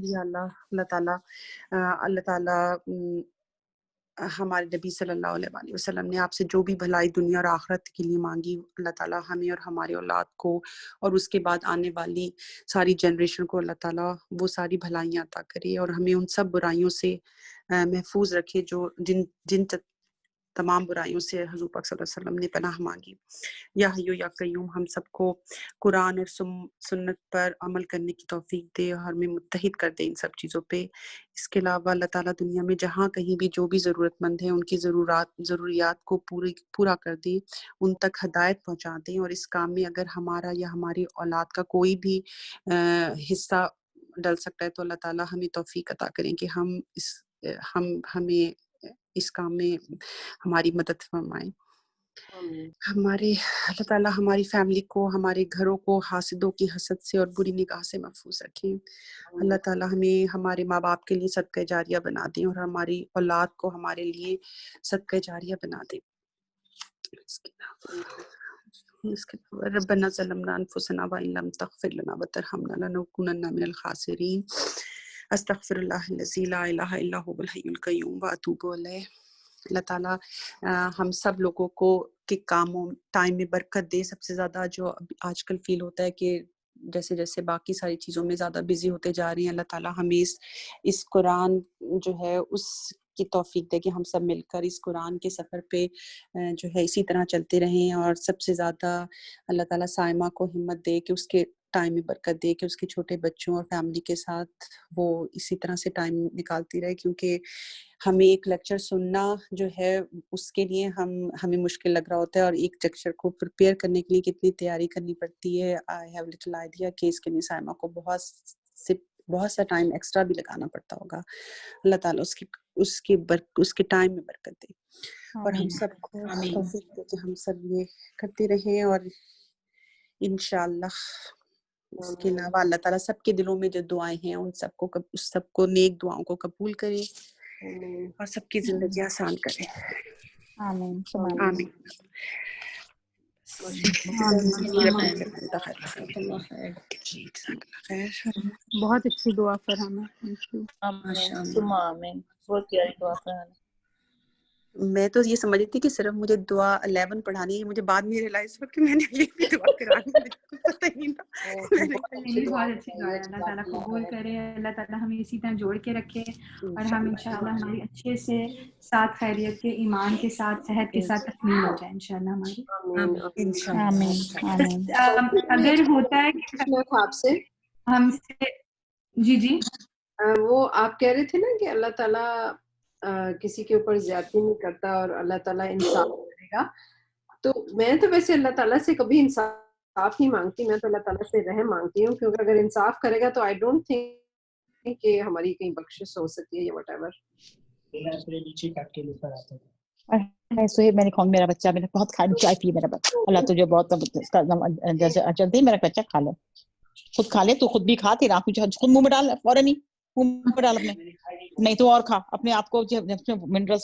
یا اللہ تعالیٰ ہمارے نبی صلی اللہ علیہ وسلم نے آپ سے جو بھی بھلائی دنیا اور آخرت کے لیے مانگی، اللہ تعالیٰ ہمیں اور ہمارے اولاد کو اور اس کے بعد آنے والی ساری جنریشن کو اللہ تعالیٰ وہ ساری بھلائیاں عطا کرے اور ہمیں ان سب برائیوں سے محفوظ رکھے جو جن تمام برائیوں سے حضور پاک صلی اللہ علیہ وسلم نے پناہ مانگی۔ یا حیو یا قیوم ہم سب کو قرآن اور سنت پر عمل کرنے کی توفیق دے اور ہمیں متحد کر دے ان سب چیزوں پہ۔ اس کے علاوہ اللہ تعالیٰ دنیا میں جہاں کہیں بھی جو بھی ضرورت مند ہیں ان کی ضروریات کو پورا کر دیں، ان تک ہدایت پہنچا دیں، اور اس کام میں اگر ہمارا یا ہماری اولاد کا کوئی بھی حصہ ڈل سکتا ہے تو اللہ تعالیٰ ہمیں توفیق عطا کریں کہ ہمیں اس کام میں ہماری مدد فرمائیں۔ اللہ تعالیٰ ہماری فیملی کو، ہمارے گھروں کو حاسدوں کی حسد سے اور بری نگاہ سے محفوظ رکھیں۔ اللہ تعالیٰ ہمیں ہمارے ماں باپ کے لیے صدقہ جاریہ بنا دیں اور ہماری اولاد کو ہمارے لیے صدقہ جاریہ بنا دیں۔ اس کے علاوہ ربنا ظلمنا انفسنا وان لم تغفر لنا وترحمنا لنکونن من الخاسرین۔ استغفر اللہ الذی لا الہ الا هو الحی القیوم واتوب الیہ۔ اللہ تعالیٰ ہم سب لوگوں کو کے کاموں ٹائم میں برکت دے۔ سب سے زیادہ جو آج کل فیل ہوتا ہے کہ جیسے جیسے باقی ساری چیزوں میں زیادہ بزی ہوتے جا رہی ہیں، اللہ تعالیٰ ہمیں اس قرآن جو ہے اس کی توفیق دے کہ ہم سب مل کر اس قرآن کے سفر پہ جو ہے اسی طرح چلتے رہیں، اور سب سے زیادہ اللہ تعالیٰ سائمہ کو ہمت دے کہ اس کے ٹائم میں برکت دے کہ اس کے چھوٹے بچوں اور فیملی کے ساتھ وہ اسی طرح سے ٹائم نکالتی رہے، کیونکہ ہمیں ایک لیکچر سننا جو ہے اس کے لیے ہمیں مشکل لگ رہا ہوتا ہے، اور ایک لیکچر کو پریپیئر کرنے کے لیے کتنی تیاری کرنی پڑتی ہے۔ آئی ہیو لٹل آئیڈیا کہ اس کے لیے سائمہ کو بہت سا ٹائم ایکسٹرا بھی لگانا پڑتا ہوگا۔ اللہ تعالیٰ اس کے ٹائم میں برکت دے اور ہم سب کو توفیق دے کہ ہم سب یہ کرتے رہیں، اور انشاءاللہ اس کے علاوہ اللہ تعالیٰ سب کے دلوں میں جو دعائیں ہیں ان سب کو نیک دعاؤں کو قبول کرے اور سب کی زندگی آسان کرے۔ آمین آمین۔ بہت اچھی دعا فرمائے۔ میں تو یہ سمجھ رہی تھی کہ صرف مجھے دعا 11 پڑھانی ہے، مجھے بعد میں ریئلائز ہوا کہ میں نے یہ بھی دعا کرانی ہے، مجھے پتہ ہی نہیں تھا۔ بہت اچھی دعا ہے، اللہ تعالیٰ قبول کرے، اللہ تعالیٰ ہمیں اسی طرح جوڑ کے رکھے اور ہم انشاءاللہ ہماری اچھے سے ساتھ خیریت کے، ایمان کے ساتھ، صحت کے ساتھ تکمیل ہو جائے انشاءاللہ ہماری۔ اگر ہوتا ہے کہ آپ سے ہم سے جی وہ آپ کہہ رہے تھے نا کہ اللہ تعالیٰ کسی کے اوپر زیادتی نہیں کرتا اور اللہ تعالیٰ انصاف کرے گا، تو میں تو ویسے اللہ تعالیٰ سے کبھی انصاف نہیں مانگتی، میں تو اللہ تعالیٰ سے رحم مانگتی ہوں، کیونکہ اگر انصاف کرے گا تو آئی ڈونٹ تھنک کہ ہماری کہیں بخشش ہو سکتی ہے یا وٹ ایور۔ میں نے کہا میرا بچہ، میں نے بہت چائے پی، میرا بچہ، اللہ تجھے بہت جلدی میرا بچہ کھا لے، خود کھا لے، تو خود بھی کھا، تیرے آنکھ خود منہ میں ڈال فوراً ہی، منہ میں ڈال اپنے، نہیں تو اور کھا اپنے آپ کو منرلس۔